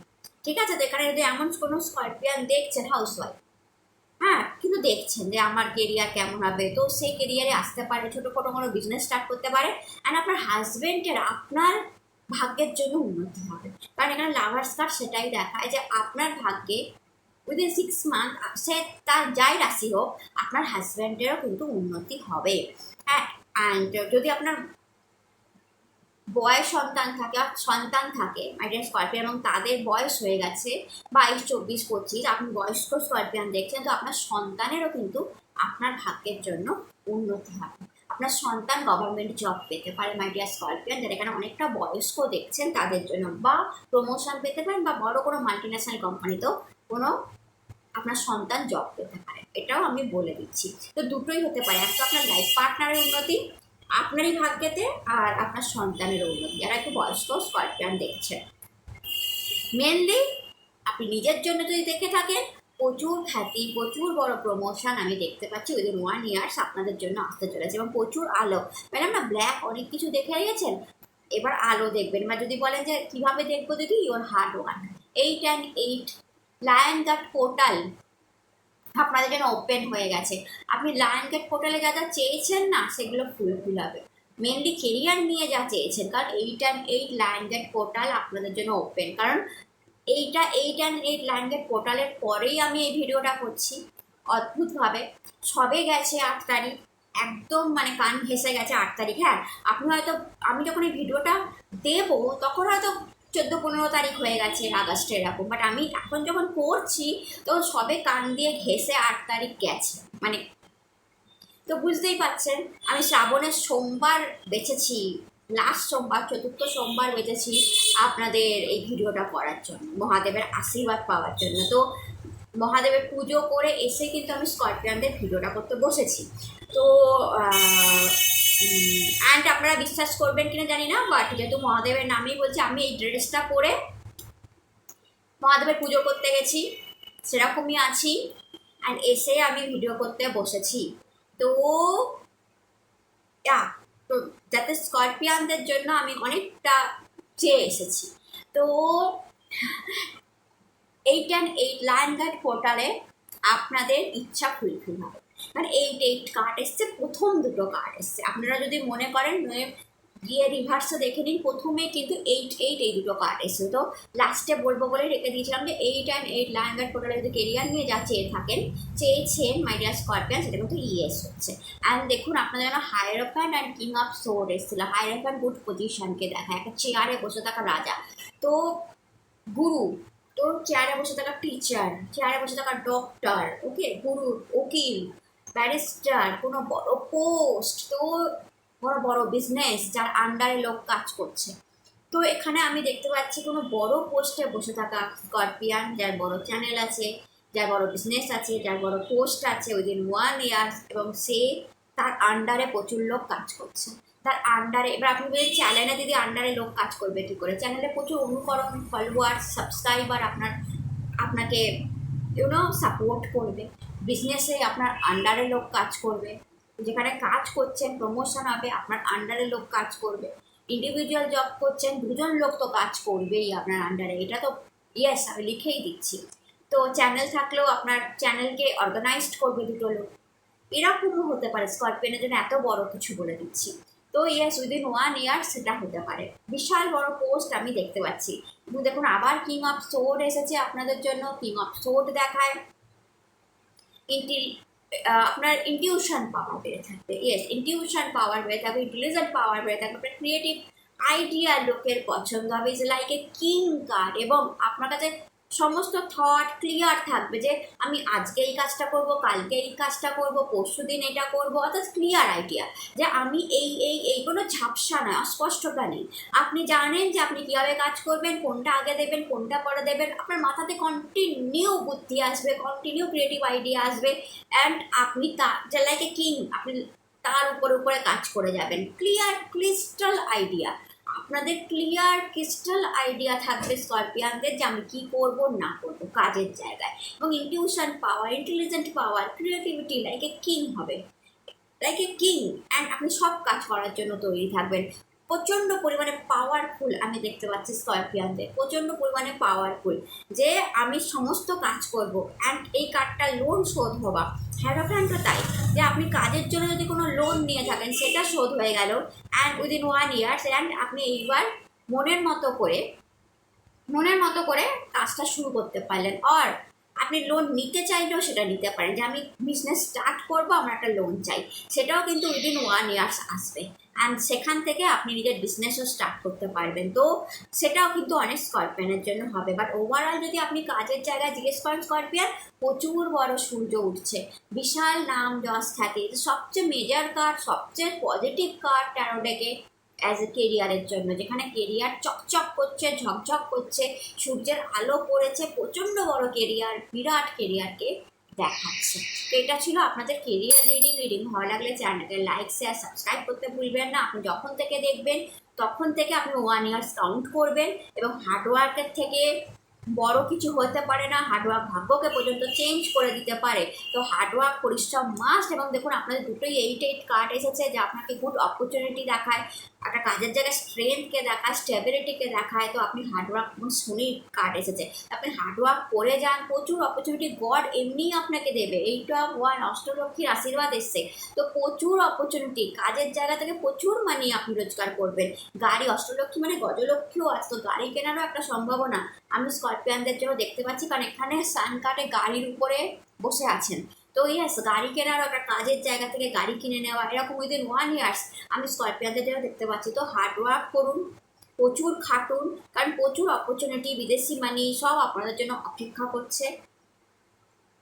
ঠিক আছে, তো এখানে যদি এমন কোনো স্করপিয়ান দেখছেন হাউসওয়াইফ, হ্যাঁ, কিন্তু দেখছেন যে আমার কেরিয়ার কেমন হবে, তো সেই কেরিয়ারে আসতে পারে, ছোটো কোনো বিজনেস স্টার্ট করতে পারে, অ্যান্ড আপনার হাজব্যান্ডের আপনার ভাগ্যের জন্য উন্নতি হবে। কারণ এখানে লাভার্স কার্ড সেটাই দেখায় যে আপনার ভাগ্যে উইদিন 6 মান্থ সে তার যাই রাশি হোক আপনার হাজব্যান্ডেরও কিন্তু উন্নতি হবে। হ্যাঁ, অ্যান্ড যদি আপনার বয়স সন্তান থাকে মাই ডিয়ার স্করপিয়ান, এবং তাদের বয়স হয়ে গেছে 22, 24, 25, আপনি বয়স্ক স্করপিয়ান দেখছেন, তো আপনার সন্তানেরও কিন্তু আপনার ভাগ্যের জন্য উন্নতি হবে। আপনার সন্তান গভর্নমেন্ট জব পেতে পারে মাই ডিয়ার স্করপিয়ান, যারা এখানে অনেকটা বয়স্ক দেখছেন তাদের জন্য, বা প্রমোশন পেতে পারেন, বা বড় কোনো মাল্টিন্যাশনাল কোম্পানিতেও কোনো আপনার সন্তান জব পেতে পারে, এটাও আমি বলে দিচ্ছি। তো দুটোই হতে পারে, একটা আপনার লাইফ পার্টনারের উন্নতি আপনারই ভাগ্যেতে, আর আপনার সন্তানের উন্নতি, যারা একটু বয়স্ক স্করপিয়ান দেখছেন। মেনলি আপনি নিজের জন্য যদি দেখে থাকেন, প্রচুর খ্যাতি, প্রচুর বড় প্রমোশন আমি দেখতে পাচ্ছি উইদিন 1 ইয়ার্স আপনাদের জন্য আসতে চলেছে, এবং প্রচুর আলো। ম্যাডাম না ব্ল্যাক অনেক কিছু দেখে গেছেন, এবার আলো দেখবেন। বা যদি বলেন যে কীভাবে দেখবো দিদি, your hard work, 8 and 8 lion guard portal আপনাদের জন্য ওপেন হয়ে গেছে। আপনি লায়ন গেট পোর্টালে যা যা চেয়েছেন না সেগুলো ফুলফিল হবে, মেনলি কেরিয়ার নিয়ে যা চেয়েছেন। কারণ 8 and 8 লায়ন গেট পোর্টাল আপনাদের জন্য ওপেন, কারণ 8 and 8 লায়ন গেট পোর্টালের পরেই আমি এই ভিডিওটা করছি। অদ্ভুতভাবে সবে গেছে 8 তারিখ, একদম মানে কান ভেসে গেছে 8 তারিখ। হ্যাঁ, আপনি হয়তো, আমি যখন এই ভিডিওটা দেবো তখন হয়তো 14-15 তারিখ হয়ে গেছে আগস্টে এরকম, বাট আমি এখন যখন পড়ছি তো সবে কান দিয়ে ঘেসে 8 তারিখ গেছে মানে। তো বুঝতেই পারছেন আমি শ্রাবণের সোমবার বেছেছি, লাস্ট সোমবার, 4র্থ সোমবার বেছেছি আপনাদের এই ভিডিওটা করার জন্য, মহাদেবের আশীর্বাদ পাওয়ার জন্য। তো মহাদেবের পুজো করে এসে কিন্তু আমি স্করপিয়ানদের ভিডিওটা করতে বসেছি। তো অ্যান্ড আপনারা বিশ্বাস করবেন কিনা জানি না, বাট যেহেতু মহাদেবের নামেই বলছি, আমি এই ড্রেসটা পরে মহাদেবের পুজো করতে গেছি, সেরকমই আছি, অ্যান্ড এসে আমি ভিডিও করতে বসেছি। তো তো যাতে স্করপিয়ানদের জন্য আমি অনেকটা চেয়ে এসেছি। তো 8 and 8 লায়ন গার্ড পোর্টালে আপনাদের ইচ্ছা ফুলফিল হবে। মানে 8 কার্ড এসছে, প্রথম দুটো কার্ড এসছে। আপনারা যদি মনে করেন গিয়ে রিভার্সে দেখে নিন, প্রথমে কিন্তু 8 এই দুটো কার্ড এসছে। তো লাস্টে বলবো বলে রেখে দিয়েছিলাম যে 8 and 8 লায়ন গার্ড পোর্টালে যদি কেরিয়ার নিয়ে যা চেয়েছেন মাই ডিয়ার স্করপিয়ান, সেটা কিন্তু ইয়েস হচ্ছে। অ্যান্ড দেখুন আপনাদের জন্য হায়েরোফ্যান্ট অ্যান্ড কিং অফ সোর্ড এসেছিল। হায়েরোফ্যান্ট গুড পজিশনকে দেখায়, একটা চেয়ারে বসে থাকা রাজা, তো গুরু, তো চেয়ারে বসে থাকা টিচার, চেয়ারে বসে থাকা ডক্টর, ওকে, গুরু, উকিল, ব্যারিস্টার, কোনো বড় পোস্ট, তো বড় বিজনেস যার আন্ডারে লোক কাজ করছে। তো এখানে আমি দেখতে পাচ্ছি কোনো বড় পোস্টে বসে থাকা স্করপিয়ান, যার বড় চ্যানেল আছে, যার বড় বিজনেস আছে, যার বড় পোস্ট আছে উইদিন 1 ইয়ার্স, এবং সে তার আন্ডারে প্রচুর লোক কাজ করছে, তার আন্ডারে। এবার আপনি বলছেন চ্যানেলে দিদি আন্ডারে লোক কাজ করবে কী করে? চ্যানেলে প্রচুর অনুকরণ, ফলোয়ার, সাবস্ক্রাইবার আপনাকে সাপোর্ট করবে। বিজনেসে আপনার আন্ডারে লোক কাজ করবে, যেখানে কাজ করছেন প্রমোশন হবে, আপনার আন্ডারে লোক কাজ করবে। ইন্ডিভিজুয়াল জব করছেন, 2জন লোক তো কাজ করবেই আপনার আন্ডারে, এটা তো ইয়েস আমি লিখেই দিচ্ছি। তো চ্যানেল থাকলেও আপনার চ্যানেলকে অর্গানাইজড করবে 2টো লোক, এরকমও হতে পারে। স্করপিয়ানের জন্য এত বড় কিছু বলে দিচ্ছি। তো ইয়েস উইদিন 1 ইয়ার সেটা হতে পারে, বিশাল বড় পোস্ট আমি দেখতে পাচ্ছি। কিন্তু দেখুন আবার কিং অফ সোর্ড এসেছে আপনাদের জন্য। কিং অফ সোর্ড দেখায় আপনার ইনটিউশন পাওয়ার বেড়ে থাকবে, ইয়েস ইনটিউশন পাওয়ার বেড়ে থাকবে, ইন্টেলিজেন্ট পাওয়ার বেড়ে থাকবে, আপনার ক্রিয়েটিভ আইডিয়া লোকের পছন্দ হবে, is like a king card. এবং আপনার কাছে সমস্ত থট ক্লিয়ার থাকবে যে আমি আজকে এই কাজটা করব, কালকে এই কাজটা করব, পরশু দিন এটা করব, অর্থাৎ ক্লিয়ার আইডিয়া যে আমি এই কোনো ঝাপসা নয়, অস্পষ্টতা নেই। আপনি জানেন যে আপনি কীভাবে কাজ করবেন, কোনটা আগে দেবেন, কোনটা পরে দেবেন। আপনার মাথাতে কন্টিনিউ বুদ্ধি আসবে, কন্টিনিউ ক্রিয়েটিভ আইডিয়া আসবে, অ্যান্ড আপনি যে লাইক এ কিং, আপনি তার উপরে কাজ করে যাবেন। ক্লিয়ার ক্রিস্টাল আইডিয়া, আপনাদের ক্লিয়ার ক্রিস্টাল আইডিয়া থাকবে স্করপিয়ানদের যে আমি কী করবো না করবো কাজের জায়গায়, এবং intuition power, intelligent power, creativity like a king হবে, লাইক এ কিং। অ্যান্ড আপনি সব কাজ করার জন্য তৈরি থাকবেন। প্রচণ্ড পরিমাণে পাওয়ারফুল আমি দেখতে পাচ্ছি স্করপিয়ানদের, প্রচণ্ড পরিমাণে পাওয়ারফুল যে আমি সমস্ত কাজ করব। অ্যান্ড এই কার্ডটা লোন শোধ হওয়া, হ্যারোফ্যান্টও তাই, যে আপনি কাজের জন্য যদি কোনো লোন নিয়ে থাকেন সেটা শোধ হয়ে গেল অ্যান্ড উইদিন 1 ইয়ার্স। অ্যান্ড আপনি এইবার মনের মতো করে কাজটা শুরু করতে পারলেন। আর আপনি লোন নিতে চাইলেও সেটা নিতে পারেন, যে আমি বিজনেস স্টার্ট করবো, আমার একটা লোন চাই, সেটাও কিন্তু উইদিন 1 ইয়ার্স আসবে। অ্যান্ড সেখান থেকে আপনি নিজের বিজনেসও স্টার্ট করতে পারবেন। তো সেটাও কিন্তু অনেক স্করপিয়ানের জন্য হবে। বাট ওভারঅল যদি আপনি কাজের জায়গায় জিজ্ঞেস করেন স্করপিয়ান, প্রচুর বড় সূর্য উঠছে, বিশাল নাম যশ খ্যাতি, সবচেয়ে মেজর কার্ড, সবচেয়ে পজিটিভ কার্ড ট্যারো ডেকে অ্যাজ এ কেরিয়ারের জন্য, যেখানে কেরিয়ার চকচক করছে, ঝকঝক করছে, সূর্যের আলো পড়েছে, প্রচণ্ড বড় কেরিয়ার, বিরাট কেরিয়ারকে দেখাচ্ছে। তো এটা ছিল আপনাদের কেরিয়ার রিডিং। ভালো লাগলে চ্যানেলকে লাইক, শেয়ার, সাবস্ক্রাইব করতে ভুলবেন না। আপনি যখন থেকে দেখবেন তখন থেকে আপনি 1 ইয়ার্স কাউন্ট করবেন, এবং হার্ডওয়ার্কের থেকে বড় কিছু হতে পারে না। হার্ডওয়ার্ক ভাগ্যকে পর্যন্ত চেঞ্জ করে দিতে পারে। তো হার্ডওয়ার্ক, পরিশ্রম মাস্ট। এবং দেখুন আপনাদের দুটোই 8 কার্ড এসেছে, যা আপনাকে গুড অপরচুনিটি দেখায়, একটা কাজের জায়গায় স্ট্রেংথকে দেখায়, স্টেবিলিটিকে দেখায়। তো আপনি হার্ডওয়ার্ক, শনি কার্ড এসেছে, আপনি হার্ডওয়ার্ক করে যান, প্রচুর অপরচুনিটি গড এমনিই আপনাকে দেবে। 8 অফ 1 অষ্টলক্ষ্মীর আশীর্বাদ এসছে, তো প্রচুর অপরচুনিটি, কাজের জায়গা থেকে প্রচুর মানি আপনি রোজগার করবেন। গাড়ি, অষ্টলক্ষ্মী মানে গজলক্ষ্মীও আছে, তো গাড়ি কেনারও একটা সম্ভাবনা আমি স্করপিয়ানদের জন্য দেখতে পাচ্ছি, কারণ এখানে সান কার্ডে গাড়ির উপরে বসে আছেন। তো ইয়েস, গাড়ি কেনারও একটা কাজের জায়গা থেকে গাড়ি কিনে নেওয়া, এরকম উইদিন 1 ইয়ার্স আমি স্করপিয়ানদের জন্য দেখতে পাচ্ছি। তো হার্ডওয়ার্ক করুন, প্রচুর খাটুন, কারণ প্রচুর অপরচুনিটি, বিদেশি মানি সব আপনাদের জন্য অপেক্ষা করছে।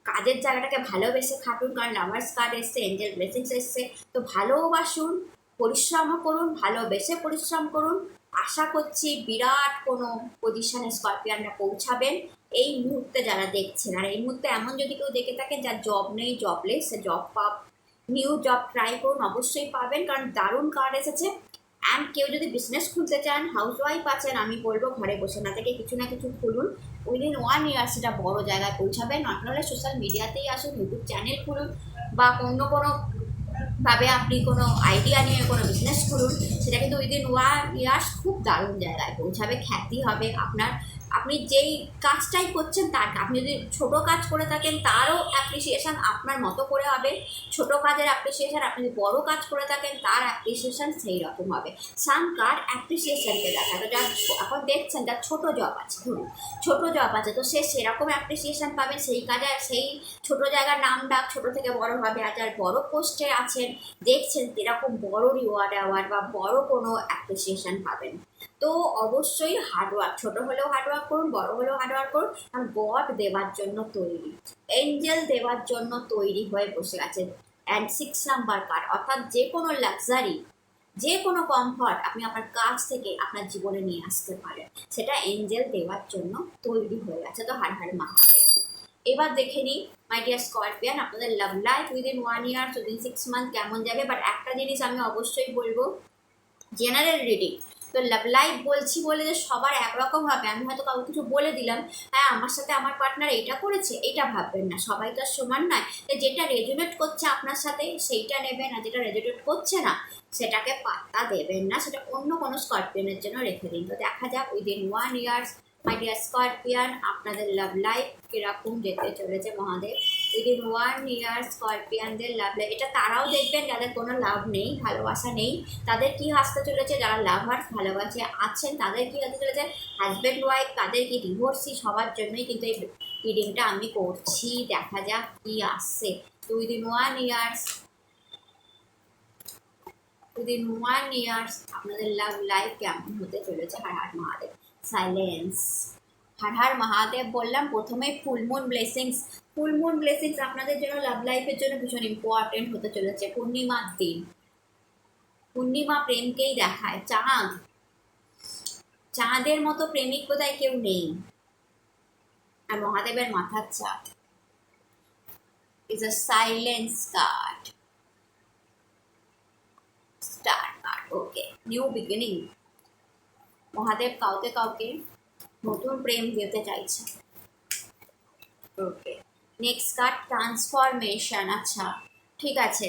কাজের জায়গাটাকে ভালোবেসে খাটুন, কারণ লাভার্স কার্ড এসছে, এঞ্জেল ব্লেসিংস এসছে। তো ভালোবাসুন, পরিশ্রমও করুন, ভালোবেসে পরিশ্রম করুন। আশা করছি বিরাট কোনো পজিশনে স্করপিয়ানরা পৌঁছাবেন এই মুহূর্তে যারা দেখছেন। আর এই মুহূর্তে এমন যদি কেউ দেখে থাকেন যার জব নেই, জবলেস, সে জব নিউ জব ট্রাই করুন, অবশ্যই পাবেন, কারণ দারুণ কার্ড এসেছে। অ্যান্ড কেউ যদি বিজনেস খুলতে চান, হাউসওয়াইফ আছেন, আমি বলবো ঘরে বসে না থেকে কিছু না কিছু খুলুন। উইদিন 1 ইয়ার সেটা বড় জায়গায় পৌঁছাবেন। আপনারা সোশ্যাল মিডিয়াতেই আসুন, ইউটিউব চ্যানেল খুলুন, বা অন্য কোনো ভাবে আপনি কোনো আইডিয়া নিয়ে কোনো বিজনেস খুলুন, সেটা কিন্তু উইদিন 1 ইয়ার্স খুব দারুণ জায়গায় পৌঁছাবে, খ্যাতি হবে আপনার। আপনি যেই কাজটাই করছেন তার, আপনি যদি ছোটো কাজ করে থাকেন তারও অ্যাপ্রিসিয়েশান আপনার মতো করে হবে, ছোটো কাজের অ্যাপ্রিসিয়েশান। আপনি যদি বড়ো কাজ করে থাকেন তার অ্যাপ্রিসিয়েশান সেই রকম হবে। সাম কার্ড অ্যাপ্রিসিয়েশানকে দেখায়। তো যার এখন দেখছেন যার ছোটো জব আছে, ধরুন ছোটো জব আছে, তো সে সেরকম অ্যাপ্রিসিয়েশান পাবে, সেই কাজে সেই ছোটো জায়গার নাম ডাক ছোটো থেকে বড় হবে। আর যার বড়ো পোস্টে আছেন দেখছেন এরকম বড় রিওয়ার্ড অ্যাওয়ার্ড বা বড় কোনো অ্যাপ্রিসিয়েশান পাবেন। তো অবশ্যই হার্ডওয়ার্ক, ছোটো হলেও হার্ডওয়ার্ক করুন, বড় হলেও হার্ডওয়ার্ক করুন, কারণ গড দেওয়ার জন্য তৈরি, এঞ্জেল দেওয়ার জন্য তৈরি হয়ে বসে আছে। অ্যান্ড 6 নাম্বার কার্ড, অর্থাৎ যে কোনো লাক্সারি, যে কোনো কমফর্ট আপনি আপনার কাজ থেকে আপনার জীবনে নিয়ে আসতে পারেন, সেটা এঞ্জেল দেওয়ার জন্য তৈরি হয়ে আছে। তো হার হার মহাদেব। এবার দেখে নিই মাই ডিয়ার স্করপিয়ান, আপনাদের লাভ লাইফ উইদিন 1 ইয়ার, উইদিন 6 মান্থ কেমন যাবে। বাট একটা জিনিস আমি অবশ্যই বলবো, জেনারেল রিডিং। তো লাভ লাইফ বলছি বলে যে সবার একরকম হবে, আমি হয়তো কাউকে কিছু বলে দিলাম, হ্যাঁ আমার সাথে আমার পার্টনার এইটা করেছে, এইটা ভাববেন না, সবাই তো আর সমান নয়। তো যেটা রেজোনেট করছে আপনার সাথে সেইটা নেবেন, আর যেটা রেজোনেট করছে না সেটাকে পাত্তা দেবেন না, সেটা অন্য কোনো স্করপিয়ানের জন্য রেখে দিন। তো দেখা যাক within 1 years my dear scorpion আপনাদের লাভ লাইফ কীরকম যেতে চলেছে মহাদেব। উইদিন 1 ইয়ার স্করপিয়ানদের লাভ লাইফ, এটা তারাও দেখবেন যাদের কোনো লাভ নেই, ভালোবাসা নেই, তাদের কি আসতে চলেছে। যারা লাভার্স, ভালোবাসে আছেন তাদের কি আসতে চলেছে, হাজব্যান্ড ওয়াইফ, তাদের কি ডিভোর্সি, সবার জন্যই কিন্তু এই রিডিংটা আমি করছি। দেখা যাক কি আসছে। তো উইদিন 1 ইয়ার্স, উইদিন 1 ইয়ার্স আপনাদের লাভ লাইফ কেমন হতে চলেছে। হর হর মহাদেব। সাইলেন্স। হর হর মহাদেব বললাম প্রথমেই ফুলমুন ব্লেসিংস। ফুলমুন ব্লেসিংস আপনাদের জন্য লাভ লাইফের জন্য ভীষণ ইম্পর্টেন্ট হতে চলেছে। পূর্ণিমার দিন, পূর্ণিমা প্রেমকেই দেখায়। চাঁদ, চাঁদের মতো প্রেমিক বোধহয় কেউ নেই। আর মহাদেবের মাথার চাঁদ is a silence card, star card. Okay, new beginning. Mahadev কাউকে কাউকে নতুন প্রেম দিতে চাইছে। ওকে, নেক্সট কার্ড ট্রান্সফরমেশন। আচ্ছা ঠিক আছে,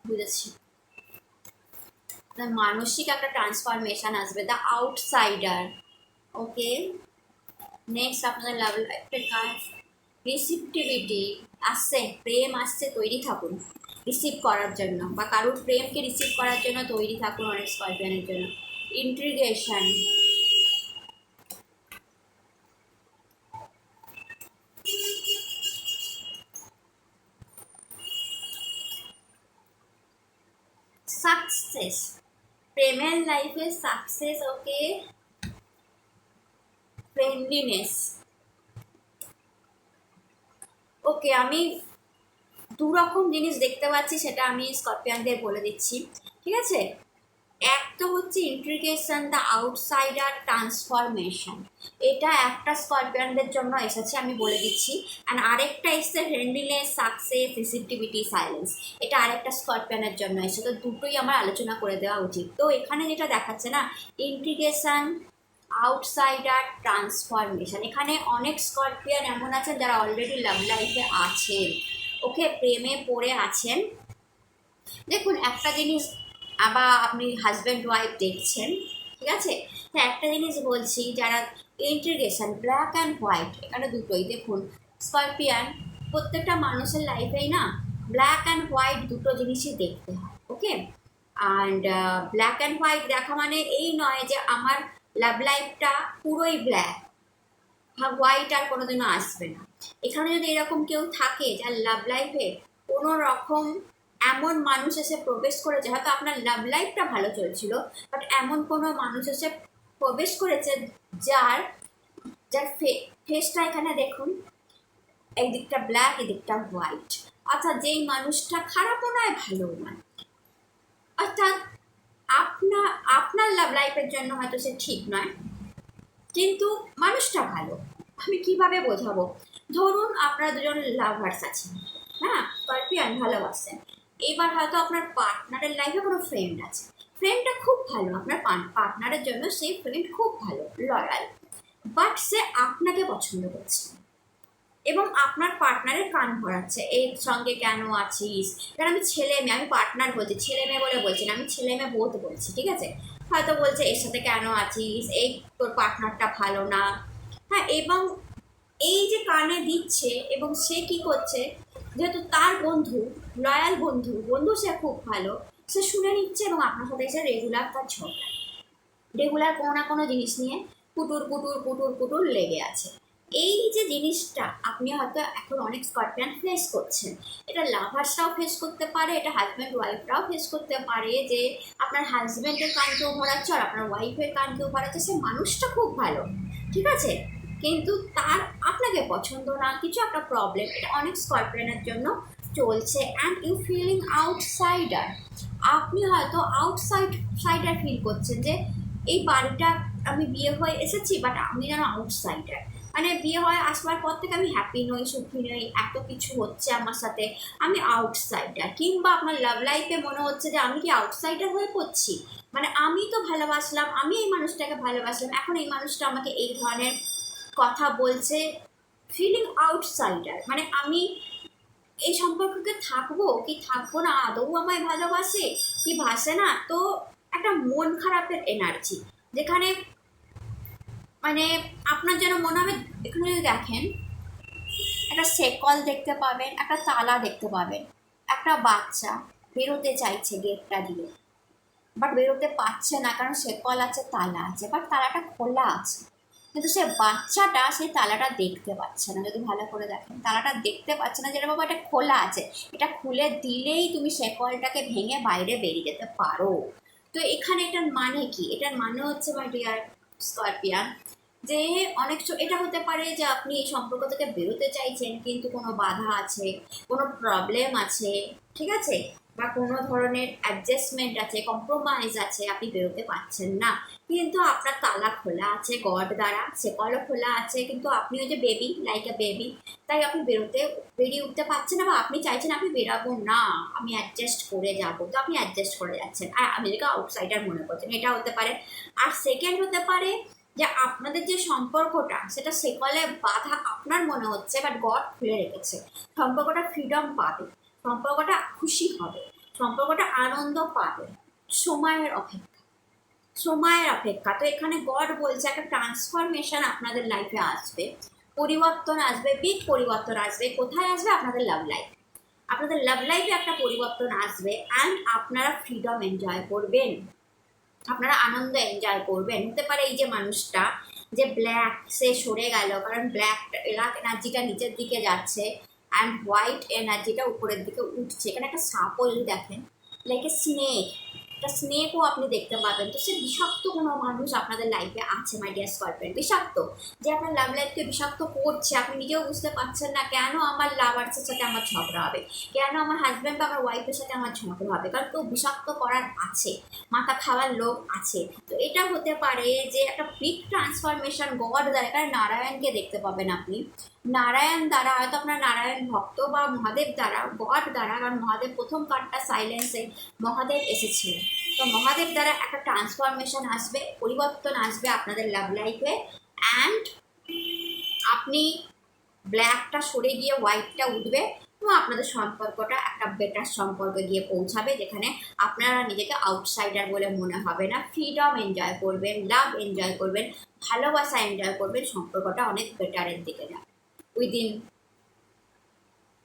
বুঝেছি, মানসিক একটা ট্রান্সফরমেশন আসবে, দ্য আউটসাইডার। ওকে, নেক্সট আপনাদের লাভ লাইফের কাজ রিসিপটিভিটি আসছে, প্রেম আসছে, তৈরি থাকুন রিসিভ করার জন্য, বা কারোর প্রেমকে রিসিভ করার জন্য তৈরি থাকুন অনেক স্করপিয়নের জন্য। ইন্ট্রিগেশন, সাকসেস, প্রেমের লাইফে সাকসেস। ওকে, ফ্রেন্ডলিনেস। ওকে, আমি দু রকম জিনিস দেখতে পাচ্ছি, সেটা আমি স্করপিয়ানদের বলে দিচ্ছি, ঠিক আছে। এক তো হচ্ছে ইন্ট্রিগেশন, দ্য আউটসাইডার, ট্রান্সফরমেশন, এটা একটা স্করপিয়ানদের জন্য এসেছে, আমি বলে দিচ্ছি। অ্যান্ড আরেকটা এসছে ফ্রেন্ডলিনেস, সাকসেস, রিসিপটিভিটি, সাইলেন্স, এটা আরেকটা স্করপিয়ানের জন্য এসে। তো দুটোই আমার আলোচনা করে দেওয়া উচিত। তো এখানে যেটা দেখাচ্ছে না, ইন্ট্রিগেশন, আউটসাইডার, ট্রান্সফরমেশন, এখানে অনেক স্করপিয়ান এমন আছেন যারা অলরেডি লাভ লাইফে আছেন। ওকে, প্রেমে পড়ে আছেন। দেখুন একটা জিনিস, আবার আপনি হাজব্যান্ড ওয়াইফ দেখছেন, ঠিক আছে। তো একটা জিনিস বলছি, যারা ইন্টিগ্রেশন, ব্ল্যাক অ্যান্ড হোয়াইট, এখানে দুটোই দেখুন স্করপিয়ান, প্রত্যেকটা মানুষের লাইফেই না ব্ল্যাক অ্যান্ড হোয়াইট দুটো জিনিসই দেখতে হয়। ওকে, অ্যান্ড ব্ল্যাক অ্যান্ড হোয়াইট দেখা মানে এই নয় যে আমার লাভ লাইফটা পুরোই ব্ল্যাক, হোয়াইট আর কোনোদিনও আসবে না। এখানে যদি এরকম কেউ থাকে যার লাভ লাইফে কোনো রকম এমন মানুষ এসে প্রবেশ করেছে, হয়তো আপনার লাভ লাইফটা ভালো চলছিল, বাট এমন কোনো মানুষ এসে প্রবেশ করেছে যার যার ফেসটা এখানে দেখুন, এই দিকটা ব্ল্যাক, এই দিকটা হোয়াইট, অর্থাৎ যেই মানুষটা খারাপও নয় ভালোও নয়, অর্থাৎ আপনার লাভ লাইফের জন্য হয়তো সে ঠিক নয়, কিন্তু মানুষটা ভালো। আমি কিভাবে বোঝাবো, ধরুন আপনারা দুজন লাভার্স আছেন, হ্যাঁ, স্করপিয়ান ভালোবাসেন, এবার হয়তো আপনার পার্টনারের লাইফে কোনো ফ্রেন্ড আছে, ফ্রেন্ডটা খুব ভালো, আপনার পার্টনারের জন্য সেই ফ্রেন্ড খুব ভালো, লয়াল, বাট সে আপনাকে পছন্দ করছে এবং আপনার পার্টনারের কান ভরাচ্ছে, এর সঙ্গে কেন আছিস। কারণ আমি ছেলে মেয়ে, আমি পার্টনার বলছি, ছেলে মেয়ে বলে বলছি না, আমি ছেলে মেয়ে বোধ বলছি, ঠিক আছে। হয়তো বলছে এর সাথে কেন আছিস, এই তোর পার্টনারটা ভালো না, হ্যাঁ, এবং এই যে কানে দিচ্ছে, এবং সে কি করছে, যেহেতু তার বন্ধু, লয়াল বন্ধু সে খুব ভালো, সে শুনে নিচ্ছে এবং আপনার সাথে এসে রেগুলার তার ঝগড়া, রেগুলার কোনো না কোনো জিনিস নিয়ে কুটুর কুটুর কুটুর কুটুর লেগে আছে। এই যে জিনিসটা আপনি হয়তো এখন অনেক স্করপিয়ান ফেস করছেন, এটা লাভার্সরাও ফেস করতে পারে, এটা হাজব্যান্ড ওয়াইফরাও ফেস করতে পারে, যে আপনার হাজব্যান্ডের কান কেউ ভরাচ্ছে আর আপনার ওয়াইফের কান কেউ ভরাচ্ছে, সে মানুষটা খুব ভালো, ঠিক আছে, কিন্তু তার আপনাকে পছন্দ না, কিছু একটা প্রবলেম, এটা অনেক স্করপিয়ানের জন্য চলছে। অ্যান্ড ইউ ফিলিং আউটসাইডার, আপনি হয়তো সাইডার ফিল করছেন, যে এই বাড়িটা আমি বিয়ে হয়ে এসেছি, বাট আমি যেন আউটসাইডার, মানে বিয়ে হয়ে আসবার পর থেকে আমি হ্যাপি নই, সুখী নই, এত কিছু হচ্ছে আমার সাথে, আমি আউটসাইডার। কিংবা আপনার লাভ লাইফে মনে হচ্ছে যে আমি কি আউটসাইডার হয়ে পড়ছি, মানে আমি তো ভালোবাসলাম, আমি এই মানুষটাকে ভালোবাসলাম, এখন এই মানুষটা আমাকে এই ধরনের কথা বলছে, ফিলিং আউটসাইডার, মানে আমি এই সম্পর্ককে থাকবো কি থাকবো না, আদৌ আমায় ভালোবাসে কি ভাসে না। তো একটা মন খারাপের এনার্জি, যেখানে মানে আপনার যেন মনে হবে, এখানে যদি দেখেন একটা শেকল দেখতে পাবেন, একটা তালা দেখতে পাবেন, একটা বাচ্চা বেরোতে চাইছে গেটটা দিয়ে, বাট বেরোতে পারছে না, কারণ শেকল আছে, তালা আছে, বাট তালাটা খোলা আছে, কিন্তু সে বাচ্চাটা সেই তালাটা দেখতে পাচ্ছে না। যদি ভালো করে দেখেন, তালাটা দেখতে পাচ্ছে না, যেটা বাবা এটা খোলা আছে, এটা খুলে দিলেই তুমি শেকলটাকে ভেঙে বাইরে বেরিয়ে যেতে পারো। তো এখানে এটার মানে কি, এটার মানে হচ্ছে মাই ডিয়ার স্করপিয়ান, যে অনেক এটা হতে পারে যে আপনি এই সম্পর্ক থেকে বেরোতে চাইছেন, কিন্তু কোনো বাধা আছে, কোনো প্রবলেম আছে, ঠিক আছে, বা কোনো ধরনের অ্যাডজাস্টমেন্ট আছে, কম্প্রোমাইজ আছে, আপনি বেরোতে পারছেন না, কিন্তু আপনার তালা খোলা আছে গড দ্বারা, সেকলও খোলা আছে, কিন্তু আপনি ওই যে বেবি, লাইক এ বেবি, তাই আপনি বেরিয়ে উঠতে পারছেন না, বা আপনি চাইছেন আপনি বেরাবো না, আমি অ্যাডজাস্ট করে যাবো, তো আপনি অ্যাডজাস্ট করে যাচ্ছেন আর নিজেকে আউটসাইডার মনে করছেন, এটা হতে পারে। আর সেকেন্ড হতে পারে যে আপনাদের যে সম্পর্কটা সেটা সেকলে বাধা আপনার মনে হচ্ছে, বাট গড খুলে রেখেছে, সম্পর্কটা ফ্রিডম পাবে, সম্পর্কটা খুশি হবে, সম্পর্কটা আনন্দ পাবে, সময়ের অপেক্ষা, সময়ের অপেক্ষা। তো এখানে গড বলছে একটা ট্রান্সফরমেশন আপনাদের লাইফে আসবে, পরিবর্তন আসবে, বিগ পরিবর্তন আসবে। কোথায় আসবে? আপনাদের লাভ লাইফ, আপনাদের লাভ লাইফে একটা পরিবর্তন আসবে অ্যান্ড আপনারা ফ্রিডম এনজয় করবেন, আপনারা আনন্দ এনজয় করবেন। হতে পারে এই যে মানুষটা যে ব্ল্যাক, সে সরে গেল, কারণ ব্ল্যাক এনার্জিটা নিচের দিকে যাচ্ছে অ্যান্ড হোয়াইট এনার্জিটা উপরের দিকে উঠছে। এখানে একটা সাপও যদি দেখেন, লাইক এ স্নেক, একটা স্নেকও আপনি দেখতে পাবেন। তো সে বিষাক্ত কোনো মানুষ আপনাদের লাইফে আছে মাই ডিয়ার স্করপিয়ন, বিষাক্ত, যে আপনার লাভ লাইফকে বিষাক্ত করছে, আপনি নিজেও বুঝতে পারছেন না কেন আমার লাভার্সের সাথে আমার ঝগড়া হবে, কেন আমার হাজব্যান্ড বা আমার ওয়াইফের সাথে আমার ঝগড়া হবে, কারণ কেউ বিষাক্ত করার আছে, মাথা খাওয়ার লোক আছে। তো এটা হতে পারে যে একটা বিগ ট্রান্সফরমেশন গড দ্বারা, কারণ নারায়ণকে দেখতে পাবেন আপনি, নারায়ণ দ্বারা, হয়তো আপনার নারায়ণ ভক্ত বা মহাদেব দ্বারা, গড দ্বারা, কারণ মহাদেব প্রথম কার্ডটা সাইলেন্সে মহাদেব এসেছিল, তো মহাদেব দ্বারা একটা ট্রান্সফরমেশন আসবে, পরিবর্তন আসবে আপনাদের লাভ লাইফে অ্যান্ড আপনি ব্ল্যাকটা সরে গিয়ে হোয়াইটটা উঠবে এবং আপনাদের সম্পর্কটা একটা বেটার সম্পর্কে গিয়ে পৌঁছাবে, যেখানে আপনারা নিজেকে আউটসাইডার বলে মনে হবে না, ফ্রিডম এনজয় করবেন, লাভ এনজয় করবেন, ভালোবাসা এনজয় করবেন, সম্পর্কটা অনেক বেটারের দিকে যাবে উইদিন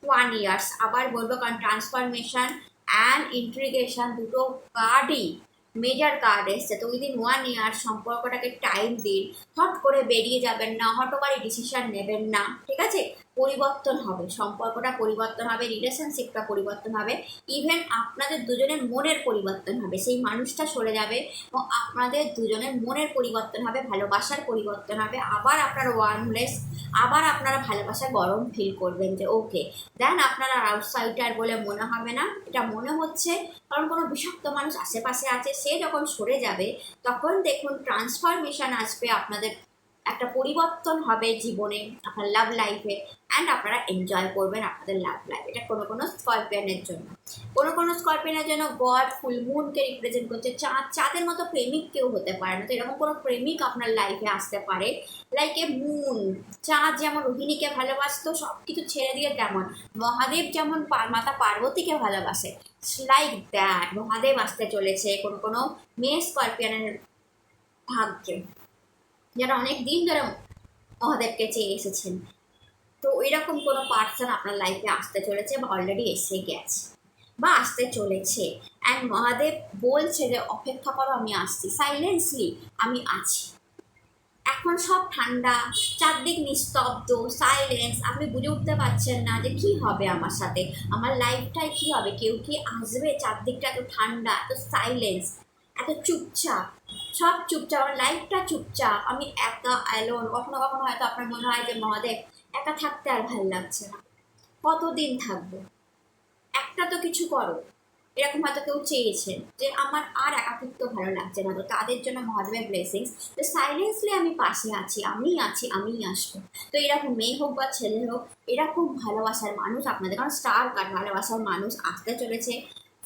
1 years। আবার বলবো, কারণ ট্রান্সফরমেশন অ্যান্ড ইন্ট্রিগেশন দুটো কার্ডই মেজর কার্ড এসছে, তো উইদিন 1 year সম্পর্কটাকে টাইম দিন, হট করে বেরিয়ে যাবেন না, হটকারী ডিসিশন নেবেন না, ঠিক আছে? পরিবর্তন হবে, সম্পর্কটা পরিবর্তন হবে, রিলেশনশিপটা পরিবর্তন হবে, ইভেন আপনাদের দুজনের মনের পরিবর্তন হবে, সেই মানুষটা সরে যাবে এবং আপনাদের দুজনের মনের পরিবর্তন হবে, ভালোবাসার পরিবর্তন হবে, আবার আপনার ওয়ার্মলেস, আবার আপনারা ভালোবাসা গরম ফিল করবেন যে ওকে, দেন আপনারা আউটসাইডার বলে মনে হবে না, এটা মনে হচ্ছে কারণ কোনো বিষাক্ত মানুষ আশেপাশে আছে, সে যখন সরে যাবে তখন দেখুন ট্রান্সফরমেশন আসবে, আপনাদের একটা পরিবর্তন হবে জীবনে, আপনার লাভ লাইফে অ্যান্ড আপনারা এনজয় করবেন আপনাদের লাভ লাইফ। এটা কোনো কোনো স্করপিয়নের জন্য, কোনো কোনো স্করপিয়নের জন্য গড ফুল মুনকে রিপ্রেজেন্ট করছে, চাঁদ, চাঁদের মতো প্রেমিক কেউ হতে পারে না, তো এরকম কোনো প্রেমিক আপনার লাইফে আসতে পারে, লাইক এ মুন, চাঁদ যেমন রোহিণীকে ভালোবাসতো সব কিছু ছেড়ে দিয়ে, তেমন মহাদেব যেমন মাতা পার্বতীকে ভালোবাসে, লাইক দ্যাট মহাদেব আসতে চলেছে কোনো কোনো মেয়ে স্করপিয়নের ভাগ্যে, যারা অনেক দিন ধরে মহাদেবকে চেয়ে এসেছেন, তো এরকম কোনো পার্সন আপনার লাইফে আসতে চলেছে বা অলরেডি এসে গেছে বা আসতে চলেছে অ্যান্ড মহাদেব বলছে যে অপেক্ষা করো, আমি আসছি, সাইলেন্সলি আমি আছি। এখন সব ঠান্ডা, চারদিক নিস্তব্ধ, সাইলেন্স, আপনি বুঝে উঠতে পারছেন না যে কি হবে আমার সাথে, আমার লাইফটায় কি হবে, কেউ কি আসবে, চারদিকটা এত ঠান্ডা, এত সাইলেন্স, এত চুপচাপ, সব চুপচাপ, আমার লাইফটা চুপচাপ, আমি একা অ্যালোন। কখনো কখনো হয়তো আপনার মনে হয় যে মহাদেব একা থাকতে আর ভালো লাগছে না, কতদিন থাকবো, একটা তো কিছু করো, এরকম হয়তো কেউ চেয়েছেন যে আমার আর একাকিত্ব ভালো লাগছে না, তো তাদের জন্য মহাদেবের ব্লেসিংস, তো সাইলেন্সলি আমি পাশে আছি, আমিই আছি, আমিই আসবো। তো এরকম মেয়ে হোক বা ছেলে হোক, এরকম ভালোবাসার মানুষ আপনাদের, কারণ স্টার কার্ড, ভালোবাসার মানুষ আসতে চলেছে,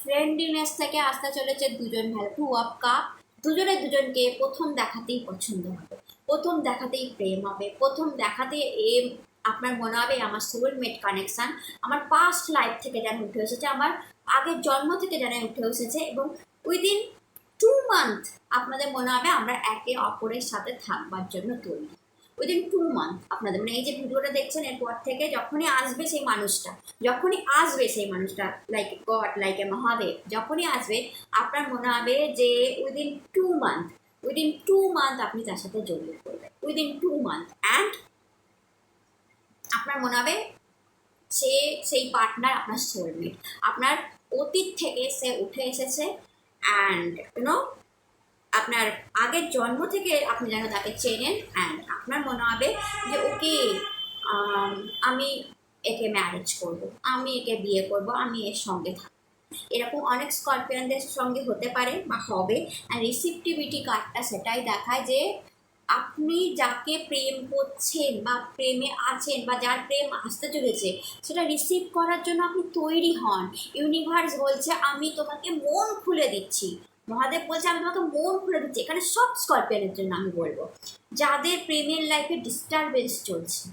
ফ্রেন্ডলিনেস থেকে আসতে চলেছে দুজন ভালো, 2 of Cup, দুজনে দুজনকে প্রথম দেখাতেই পছন্দ হবে, প্রথম দেখাতেই প্রেম হবে, প্রথম দেখাতেই আপনার মনে হবে আমার সোলমেট কানেকশান, আমার পাস্ট লাইফ থেকে যেন উঠে এসেছে, আমার আগের জন্ম থেকে যেন উঠে এসেছে, এবং উইদিন 2 month আপনাদের মনে হবে আমরা একে অপরের সাথে থাকবার জন্য তৈরি, উইদিন 2 month আপনাদের, মানে এই যে ভিডিওটা দেখছেন এরপর থেকে যখনই আসবে সেই মানুষটা, যখনই আসবে সেই মানুষটা, like god, like a Mahadev, যখনই আসবে আপনার মনে হবে যে উইদিন 2 month, উইদিন 2 month আপনি তার সাথে জড়িয়ে পড়বেন, উইদিন 2 month অ্যান্ড আপনার মনে হবে সে, সেই পার্টনার আপনার সোলমেট, আপনার অতীত থেকে সে উঠে এসেছে অ্যান্ড আপনার আগের জন্ম থেকে আপনি যেন তাকে চেনেন অ্যান্ড আপনার মনে হবে যে ওকে, আমি একে ম্যারেজ করব, আমি একে বিয়ে করব, আমি এর সঙ্গে থাকবো, এরকম অনেক স্করপিয়ানদের সঙ্গে হতে পারে বা হবে। আর রিসিপটিভিটি কার্ডটা সেটাই দেখায় যে আপনি যাকে প্রেম করছেন বা প্রেমে আছেন বা যার প্রেম আসতে চলেছে সেটা রিসিভ করার জন্য আপনি তৈরি হন। ইউনিভার্স বলছে আমি তোমাকে মন খুলে দিচ্ছি, মহাদেব বলছে আমি তোমাকে মন খুলে দিচ্ছি। এখানে সব স্করপিয়ানের জন্য আমি বলবো যাদের প্রেমের লাইফে ডিস্টারবেন্স চলছে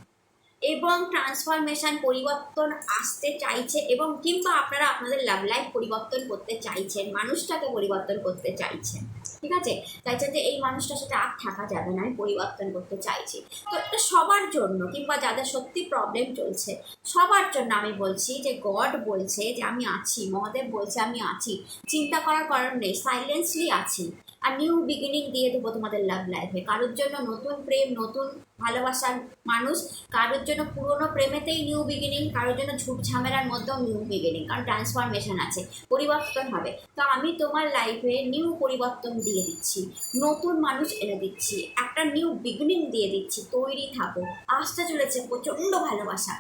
এবং ট্রান্সফরমেশন পরিবর্তন আসতে চাইছে, এবং কিংবা আপনারা আপনাদের লাভ লাইফ পরিবর্তন করতে চাইছেন, মানুষটাকে পরিবর্তন করতে চাইছেন, ঠিক আছে, চাইছেন যে এই মানুষটার সাথে আর থাকা যাবে না, আমি পরিবর্তন করতে চাইছি। তো এটা সবার জন্য, কিংবা যাদের সত্যি প্রবলেম চলছে সবার জন্য আমি বলছি যে গড বলছে যে আমি আছি, মহাদেব বলছে আমি আছি, চিন্তা করার কারণ নেই, সাইলেন্সলি আছি। আর নিউ বিগিনিং দিয়ে দেবো তোমাদের লাভ লাইফে। কারোর জন্য নতুন প্রেম, নতুন ভালোবাসার মানুষ, কারোর জন্য পুরনো প্রেমেতেই নিউ বিগিনিং, কারোর জন্য ঝুট ঝামেলার মধ্যেও নিউ বিগিনিং, কারণ ট্রান্সফরমেশন আছে, পরিবর্তন হবে। তো আমি তোমার লাইফে নিউ পরিবর্তন দিয়ে দিচ্ছি, নতুন মানুষ এনে দিচ্ছি, একটা নিউ বিগিনিং দিয়ে দিচ্ছি, তৈরি থাকো। আসতে চলেছে প্রচণ্ড ভালোবাসা,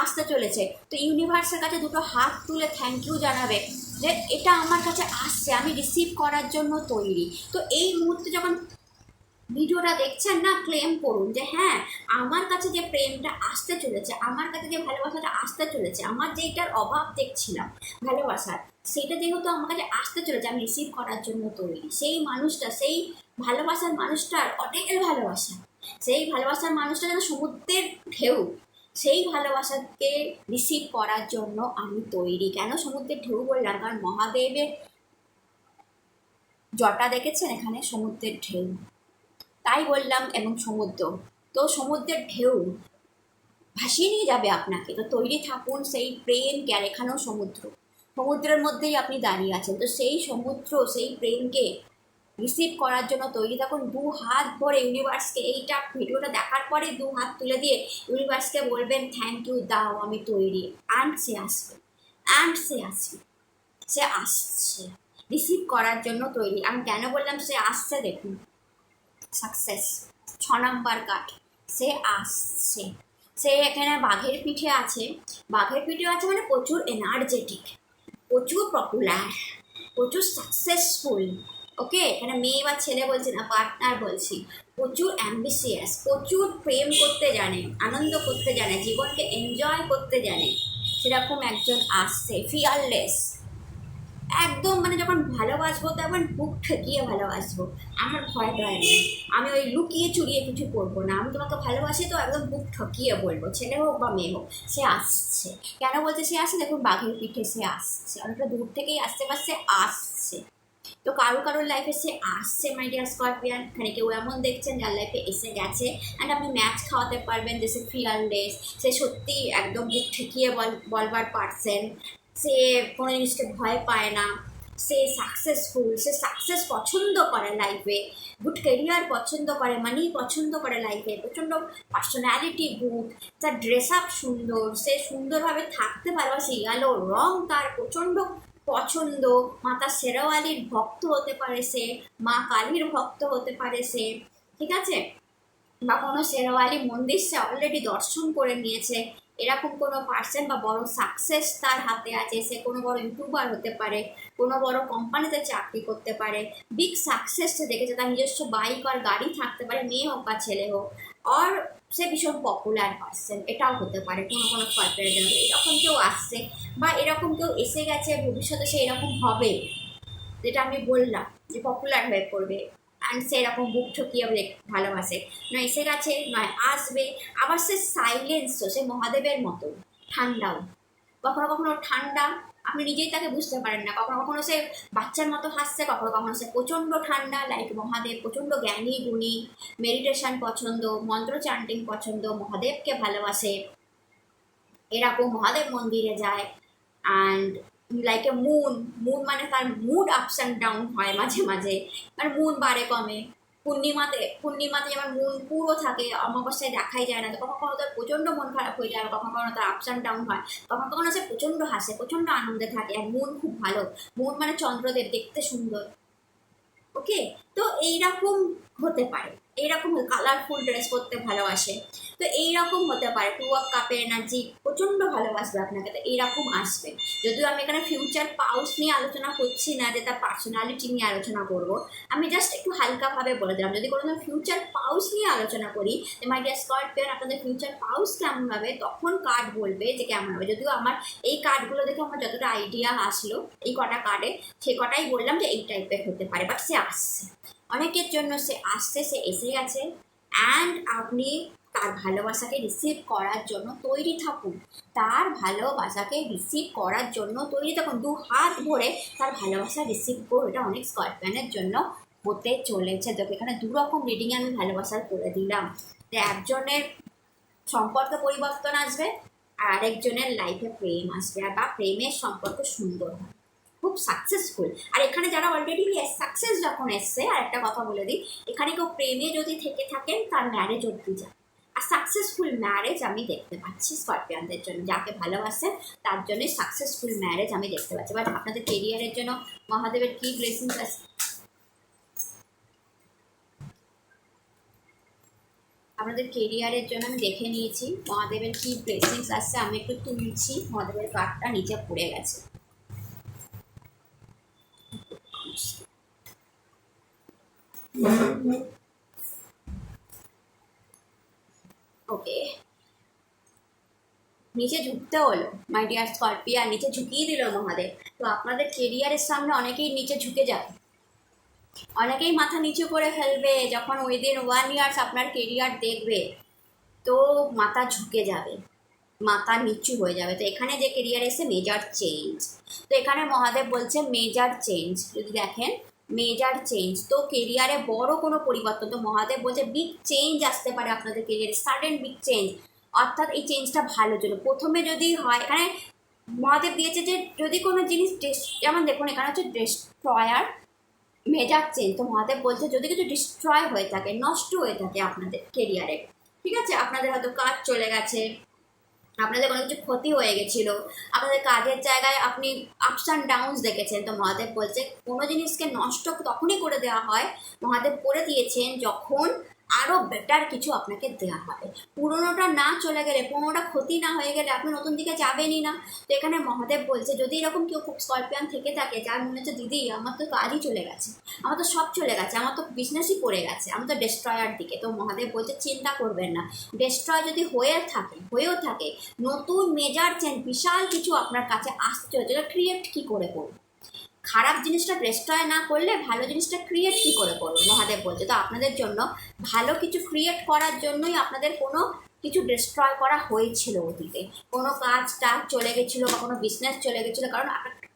আসতে চলেছে। তো ইউনিভার্সের কাছে দুটো হাত তুলে থ্যাংক ইউ জানাবে যে এটা আমার কাছে আসছে, আমি রিসিভ করার জন্য তৈরি। তো এই মুহূর্তে যখন ভিডিওটা দেখছেন না, ক্লেম করুন যে হ্যাঁ আমার কাছে যে প্রেমটা আসতে চলেছে, আমার কাছে যে ভালোবাসাটা আসতে চলেছে, আমার যেটার অভাব দেখছিলাম ভালোবাসার, সেটা যেহেতু আমার কাছে আসতে চলেছে, আমি রিসিভ করার জন্য তৈরি। সেই মানুষটা, সেই ভালোবাসার মানুষটার অটেল ভালোবাসা, সেই ভালোবাসার মানুষটা যেন সমুদ্রের ঢেউ, সেই ভালোবাসাকে রিসিভ করার জন্য আমি তৈরি। কেন সমুদ্রের ঢেউ বললাম? কারণ মহাদেবের জটা দেখেছেন এখানে, সমুদ্রের ঢেউ, তাই বললাম। এবং সমুদ্র, তো সমুদ্রের ঢেউ ভাসিয়ে নিয়ে যাবে আপনাকে। তো তৈরি থাকুন সেই প্রেম, এখানেও সমুদ্র, সমুদ্রের মধ্যেই আপনি দাঁড়িয়ে আছেন। তো সেই সমুদ্র, সেই প্রেমকে রিসিভ করার জন্য তৈরি থাকুন। দু হাত ভরে ইউনিভার্সকে, এইটা ভিডিওটা দেখার পরে দু হাত তুলে দিয়ে ইউনিভার্সকে বলবেন থ্যাংক ইউ, দাও আমি তৈরি। অ্যান্ড সে আসবে, অ্যান্ড সে আসবে, সে আসছে রিসিভ করার জন্য তৈরি। আমি কেন বললাম সে আসছে? দেখুন সাকসেস 6 নাম্বার কার্ড, সে আসছে। সে এখানে বাঘের পিঠে আছে, বাঘের পিঠে আছে মানে প্রচুর এনার্জেটিক, প্রচুর পপুলার, প্রচুর সাকসেসফুল। ওকে, এখানে মেয়ে বা ছেলে বলছি না, পার্টনার বলছি। প্রচুর অ্যাম্বিশিয়াস, প্রচুর প্রেম করতে জানে, আনন্দ করতে জানে, জীবনকে এনজয় করতে জানে, সেরকম একজন আসছে। ফিয়ারলেস, একদম মানে যখন ভালোবাসবো তখন বুক ঠেকিয়ে ভালোবাসবো, আমার ভয় ডয় নেই, আমি ওই লুকিয়ে চুরিয়ে কিছু করবো না, আমি তোমাকে ভালোবাসি তো একদম বুক ঠকিয়ে বলবো, ছেলে হোক বা মেয়ে হোক। সে আসছে, কেন বলছে সে আসছে? দেখুন বাঘের পিঠে সে আসছে, অনেকটা দূর থেকেই আসতে পারছে, আসছে। তো কারোর লাইফে সে আসছে মাই ডিয়ার স্করপিয়ান। এখানে কেউ এমন দেখছেন যার লাইফে এসে গেছে, অ্যান্ড আপনি ম্যাচ খাওয়াতে পারবেন যে সে ফিয়ারলেস, সে সত্যি একদম বুক ঠেকিয়ে বলবার পারছেন, সে কোনো জিনিসকে ভয় পায় না, সে সাকসেসফুল, সে সাকসেস পছন্দ করে লাইফে, গুড কেরিয়ার পছন্দ করে, মানি পছন্দ করে লাইফে, প্রচণ্ড পার্সোনালিটি গুড, তার ড্রেস আপ সুন্দর, সে সুন্দরভাবে থাকতে ভালোবাসে, ইয়ালো রং তার প্রচণ্ড পছন্দ, মাতা শেরাওয়ালির ভক্ত হতে পারে সে, মা কালীর ভক্ত হতে পারে সে, ঠিক আছে, বা কোনো শেরাওয়ালি মন্দির সে অলরেডি দর্শন করে নিয়েছে, এরকম কোনো পার্সন, বা বড় সাকসেস তার হাতে আছে, সে কোনো বড় ইউটিউবার হতে পারে, কোনো বড় কোম্পানিতে চাকরি করতে পারে, বিগ সাকসেস সে দেখেছে, তার নিজস্ব বাইক আর গাড়ি থাকতে পারে, মেয়ে হোক বা ছেলে হোক, আর সে ভীষণ পপুলার পার্সন, এটাও হতে পারে কোনো কর্পোরেট জন্য। এরকম কেউ আসছে বা এরকম কেউ এসে গেছে, ভবিষ্যতে সে এরকম হবে, যেটা আমি বললাম যে পপুলার হয়ে পড়বে, অ্যান্ড সে এরকম বুক ঠকিয়ে ভালোবাসে, নয় এসে গেছে নয় আসবে। আবার সে সাইলেন্সও, সে মহাদেবের মতো ঠান্ডাও, কখনো কখনো ঠান্ডা, আপনি নিজেই তাকে বুঝতে পারেন না, কখনো কখনো সে বাচ্চার মতো হাসছে, কখনো কখনো সে প্রচণ্ড ঠান্ডা, লাইক মহাদেব, প্রচণ্ড জ্ঞানী গুণী, মেডিটেশন পছন্দ, মন্ত্র চ্যান্টিং পছন্দ, মহাদেবকে ভালোবাসে, এরকম মহাদেব মন্দিরে যায়। And like a moon, moon মানে তার মুড আপস অ্যান্ড ডাউন হয় মাঝে মাঝে, মানে মুন বাড়ে কমে, পূর্ণিমাতে যেমন মুন পুরো থাকে, অমাবস্যায় দেখাই যায় না, তো কখনো কখনো তার প্রচণ্ড মন খারাপ হয়ে যায়, কখনো কখনো তার আপস অ্যান্ড ডাউন হয়, কখনো কখনো সে প্রচণ্ড হাসে, প্রচণ্ড আনন্দে থাকে। আর মুন খুব ভালো, মুন মানে চন্দ্রদেব, দেখতে সুন্দর। ওকে, তো এইরকম হতে পারে, এইরকম কালারফুল ড্রেস করতে ভালোবাসে, তো এইরকম হতে পারে। টু অফ কাপের এনার্জি প্রচণ্ড ভালোবাসবে আপনাকে, তো এইরকম আসবে। যদিও আমি এখানে ফিউচার পাউস নিয়ে আলোচনা করছি না, যে তার পার্সোনালিটি নিয়ে আলোচনা করব, আমি জাস্ট একটু হালকাভাবে বলে দিলাম। যদি কোনো ফিউচার পাউস নিয়ে আলোচনা করি, মাই ডিয়ার স্করপিয়ন আপনাদের ফিউচার পাউস কেমন হবে, তখন কার্ড বলবে যে কেমন হবে। যদিও আমার এই কার্ডগুলো দেখে আমার যতটা আইডিয়া আসলো, এই কটা কার্ডে সে কটাই বললাম যে এই টাইপের হতে পারে, বাট সে আসছে, অনেকের জন্য সে আসছে, সে এসে গেছে। অ্যান্ড আপনি তার ভালোবাসাকে রিসিভ করার জন্য তৈরি থাকুন, তার ভালোবাসাকে রিসিভ করার জন্য তৈরি থাকুন, দু হাত ভরে তার ভালোবাসা রিসিভ করুন। এটা অনেক স্করপিয়নের জন্য হতে চলেছে। দেখো এখানে দু রকম রিডিংয়ে আমি ভালোবাসার করে দিলাম, যে একজনের সম্পর্কে পরিবর্তন আসবে আর আরেকজনের লাইফে প্রেম আসবে, বা প্রেমের সম্পর্ক সুন্দর হয়, খুব সাকসেসফুল। আর এখানে যারা অলরেডি সাকসেস যখন এসছে, আর একটা কথা বলে দিই, এখানে কেউ প্রেমে যদি থেকে থাকেন তার ম্যারেজ অবধি যায়। আর সাকসেসফুল ম্যারেজ আমি দেখতে পাচ্ছি স্করপিয়নদের জন্য, যাকে ভালোবাসেন তার জন্য সাকসেসফুল ম্যারেজ আমি দেখতে পাচ্ছি। বাট আপনাদের কেরিয়ারের জন্য মহাদেবের কী ব্লেসিংস আছে, আপনাদের কেরিয়ারের জন্য আমি দেখে নিয়েছি মহাদেবের কী ব্লেসিংস আসছে। আমি একটু তুলছি, মহাদেবের কার্ডটা নিচে পড়ে গেছে। ওকে, নিচে ঝুঁকতে হলো মাই ডিয়ার স্করপিয়ন, নিচে ঝুঁকিয়ে দিল মহাদেব। তো আপনাদের কেরিয়ারের সামনে অনেকেই নিচে ঝুঁকে যাবে, অনেকেই মাথা নিচু করে ফেলবে যখন উইদিন 1 ইয়ার্স আপনার কেরিয়ার দেখবে, তো মাথা ঝুঁকে যাবে, মাথা নিচু হয়ে যাবে। তো এখানে যে কেরিয়ার এসে মেজর চেঞ্জ, তো এখানে মহাদেব বলছে মেজর চেঞ্জ, যদি দেখেন মেজর চেঞ্জ, তো কেরিয়ারে বড় কোনো পরিবর্তন, তো মহাদেব বলছে বিগ চেঞ্জ আসতে পারে আপনাদের কেরিয়ারে, সাডেন বিগ চেঞ্জ। অর্থাৎ এই চেঞ্জটা ভালোর জন্য। প্রথমে যদি হয়, এখানে মহাদেব দিয়েছে যে যদি কোনো জিনিস যেমন দেখুন এখানে হচ্ছে ডেস্ট্রয়ার মেজর চেঞ্জ, তো মহাদেব বলছে যদি কিছু ডিস্ট্রয় হয়ে থাকে, নষ্ট হয়ে থাকে আপনাদের কেরিয়ারে, ঠিক আছে, আপনাদের হয়তো কাজ চলে গেছে, আপনাদের কোনো কিছু ক্ষতি হয়ে গেছিলো, আপনাদের কাজের জায়গায় আপনি আপস অ্যান্ড ডাউনস দেখেছেন, তো মহাদেব বলছে কোনো জিনিসকে নষ্ট তখনই করে দেওয়া হয়, মহাদেব করে দিয়েছেন যখন আরও বেটার কিছু আপনাকে দেওয়া হবে। পুরোনোটা না চলে গেলে, পুরোনোটা ক্ষতি না হয়ে গেলে আপনি নতুন দিকে যাবেনই না। তো এখানে মহাদেব বলছে যদি এরকম কেউ খুব স্করপিয়ন থেকে থাকে, যার মনে হচ্ছে দিদি আমার তো কাজই চলে গেছে, আমার তো সব চলে গেছে, আমার তো বিজনেসই পড়ে গেছে, আমার তো ডেস্ট্রয়ার দিকে, তো মহাদেব বলছে চিন্তা করবেন না, ডেস্ট্রয় যদি হয়েও থাকে, নতুন মেজর চেঞ্জ বিশাল কিছু আপনার কাছে আসতে চলেছে। এটা ক্রিয়েট কী করে করবো, খারাপ জিনিসটা ডেস্ট্রয় না করলে ভালো জিনিসটা ক্রিয়েট কী করে করবো, মহাদেব বলছে। তো আপনাদের জন্য ভালো কিছু ক্রিয়েট করার জন্যই আপনাদের কোনো কিছু ডিস্ট্রয় করা হয়েছিল অতীতে, কোনো কাজটা চলে গেছিলো বা কোনো বিজনেস চলে গেছিলো, কারণ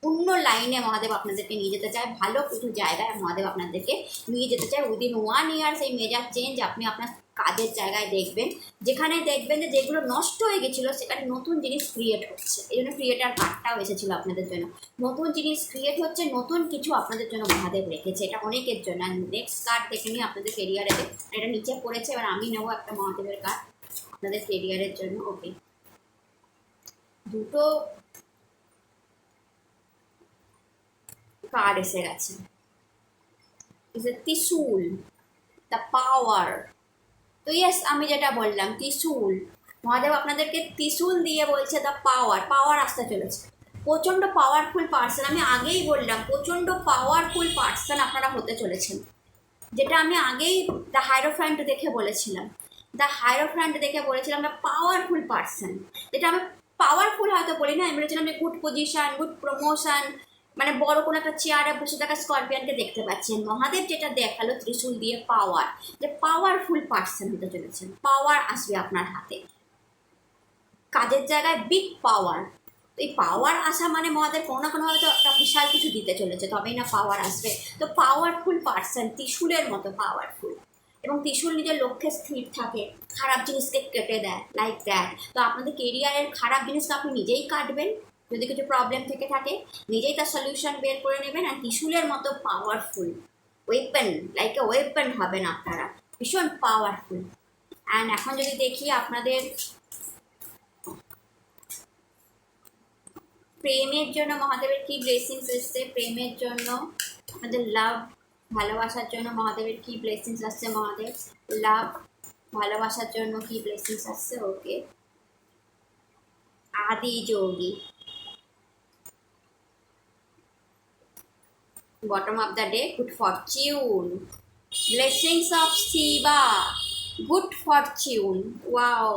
অন্য লাইনে মহাদেব আপনাদেরকে নিয়ে যেতে চায়, ভালো কিছু জায়গায় মহাদেব আপনাদেরকে নিয়ে যেতে চায়। উইদিন 1 ইয়ার্স এই মেজর চেঞ্জ আপনি আপনার কাজের জায়গায় দেখবেন, যেখানে দেখবেন যে যেগুলো নষ্ট হয়ে গেছিলো সেখানে নতুন জিনিস ক্রিয়েট হচ্ছে। এই জন্য ক্রিয়েটার কার্ডটাও এসেছিলো আপনাদের জন্য, নতুন জিনিস ক্রিয়েট হচ্ছে, নতুন কিছু আপনাদের জন্য মহাদেব রেখেছে, এটা অনেকের জন্য। আর নেক্সট কার্ড দেখে নিই আপনাদের কেরিয়ারে, এটা নিচে পড়েছে, এবার আমি নেবো একটা মহাদেবের কার্ড আপনাদের কেরিয়ারের জন্য। ওকে, দুটো কার্ড এসে গেছে, ত্রিশূল, দ্য পাওয়ার। তো ইয়েস, আমি যেটা বললাম ত্রিশূল, মহাদেব আপনাদেরকে ত্রিশূল দিয়ে বলছে দ্য পাওয়ার আসতে চলেছে, প্রচণ্ড পাওয়ারফুল পার্সন। আমি আগেই বললাম প্রচণ্ড পাওয়ারফুল পার্সন আপনারা হতে চলেছেন, যেটা আমি আগেই দ্য হাইরোফ্যান্ট দেখে বলেছিলাম, দ্য পাওয়ারফুল পার্সন, যেটা আমি পাওয়ারফুল হয়তো বলি না, আমি বলেছিলাম যে গুড পজিশন, গুড প্রমোশন, মানে বড় কোনো একটা চেয়ারে বসে থাকা স্করপিয়নকে দেখতে পাচ্ছেন। মহাদেব যেটা দেখালো ত্রিশূল দিয়ে পাওয়ার, যে পাওয়ারফুল পার্সন হতে চলেছেন, পাওয়ার আসবে আপনার হাতে, কাজের জায়গায় বিগ পাওয়ার। এই পাওয়ার আসা মানে মহাদেব কোনো না কোনো হয়তো একটা বিশাল কিছু দিতে চলেছে, তবেই না পাওয়ার আসবে। তো পাওয়ারফুল পার্সন, ত্রিশূলের মতো পাওয়ারফুল, এবং ত্রিশূল নিজের লক্ষ্যে স্থির থাকে, খারাপ জিনিসকে কেটে দেয়, লাইক দ্যাট। তো আপনাদের কেরিয়ারের খারাপ জিনিসটা আপনি নিজেই কাটবেন, যদি কিছু প্রবলেম থেকে থাকে নিজেই তার সলিউশন বের করে নেবেন। আর ত্রিশূলের মতো powerful weapon, like a weapon হবেন আপনারা, ভীষণ পাওয়ারফুল। অ্যান্ড এখন যদি দেখি আপনাদের প্রেমের জন্য মহাদেবের কি ব্লেসিংস এসছে, প্রেমের জন্য আপনাদের লাভ ভালোবাসার জন্য মহাদেবের কি ব্লেসিংস আসছে? মহাদেব লাভ, ভালোবাসার জন্য কি ব্লেসিংস আসছে? ওকে, আদি যোগী, bottom of the day, good fortune, blessings of Shiva, good fortune, wow.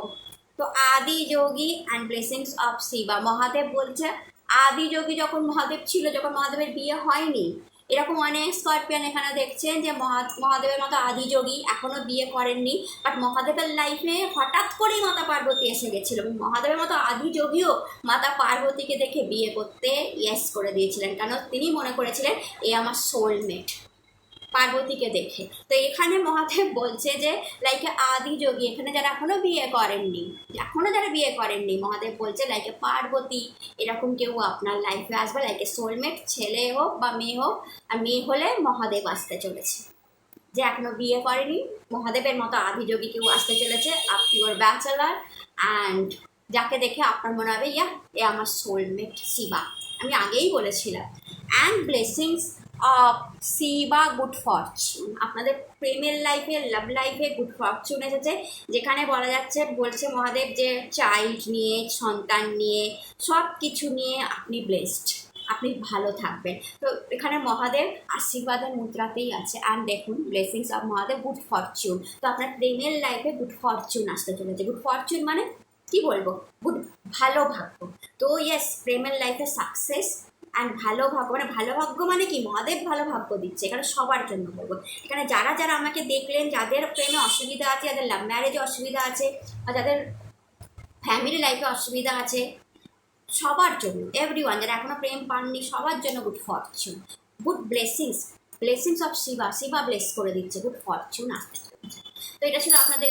তো Adi Yogi and blessings of Shiva. Mahadev বলছে আদি যোগী যখন মহাদেব ছিল, যখন মহাদেবের বিয়ে হয়নি, এরকম অনেক স্করপিয়ান এখানে দেখছেন যে মহাদেবের মতো আদি যোগী এখনও বিয়ে করেননি, বাট মহাদেবের লাইফে হঠাৎ করেই মাতা পার্বতী এসে গেছিল। মহাদেবের মতো আদি যোগীও মাতা পার্বতীকে দেখে বিয়ে করতে ইয়েস করে দিয়েছিলেন, কারণ তিনি মনে করেছিলেন এ আমার সোলমেট, পার্বতীকে দেখে। তো এখানে মহাদেব বলছে যে লাইকে আদি যোগী, এখানে যারা এখনো বিয়ে করেননি, মহাদেব বলছে লাইকে পার্বতী এরকম কেউ আপনার লাইফে আসবে, লাইকে সোলমেট, ছেলে হোক বা মেয়ে হোক, আর মেয়ে হলে মহাদেব আসতে চলেছে। যে এখনো বিয়ে করেনি, মহাদেবের মতো আদি যোগী কেউ আসতে চলেছে, আপনি ওর ব্যাচেলার, অ্যান্ড যাকে দেখে আপনার মনে হবে ইয়া এ আমার সোলমেট শিবা। আমি আগেই বলেছিলাম। And blessings of Shiva, good fortune, আপনাদের প্রেমের লাইফে, লাভ লাইফে গুড ফরচুন এসেছে, যেখানে বলছে মহাদেব যে চাইল্ড নিয়ে, সন্তান নিয়ে, সব কিছু নিয়ে আপনি ব্লেসড, আপনি ভালো থাকবেন। তো এখানে মহাদেব আশীর্বাদের মুদ্রাতেই আছে। অ্যান্ড দেখুন blessings of Mahadev, good Fortune. তো আপনার প্রেমের লাইফে গুড ফরচুন আসতে চলেছে। গুড ফরচুন মানে কি বলবো, গুড, ভালো ভাগ্য। তো ইয়েস, প্রেমের লাইফে সাকসেস অ্যান্ড ভালো ভাগ্য। মানে ভালো ভাগ্য মানে কি, মহাদেব ভালো ভাগ্য দিচ্ছে, এখানে সবার জন্য বলবো। এখানে যারা যারা আমাকে দেখলেন, যাদের প্রেমে অসুবিধা আছে, যাদের লাভ ম্যারেজে অসুবিধা আছে, বা যাদের ফ্যামিলি লাইফে অসুবিধা আছে, সবার জন্য, এভরিওয়ান যারা এখনো প্রেম পাননি, সবার জন্য good fortune, good blessings of Shiva bless করে দিচ্ছে, গুড ফরচুন আসতে চলেছে। তো এটা ছিল আপনাদের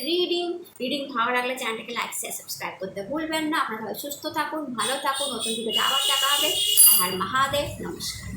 রিডিং ভালো লাগলে চ্যানেলটাকে লাইক শেয়ার সাবস্ক্রাইব করতে ভুলবেন না। আপনারা সবাই সুস্থ থাকুন, ভালো থাকুন, নতুন ভিডিওতে আবার দেখা হবে। আর মহাদেব, নমস্কার।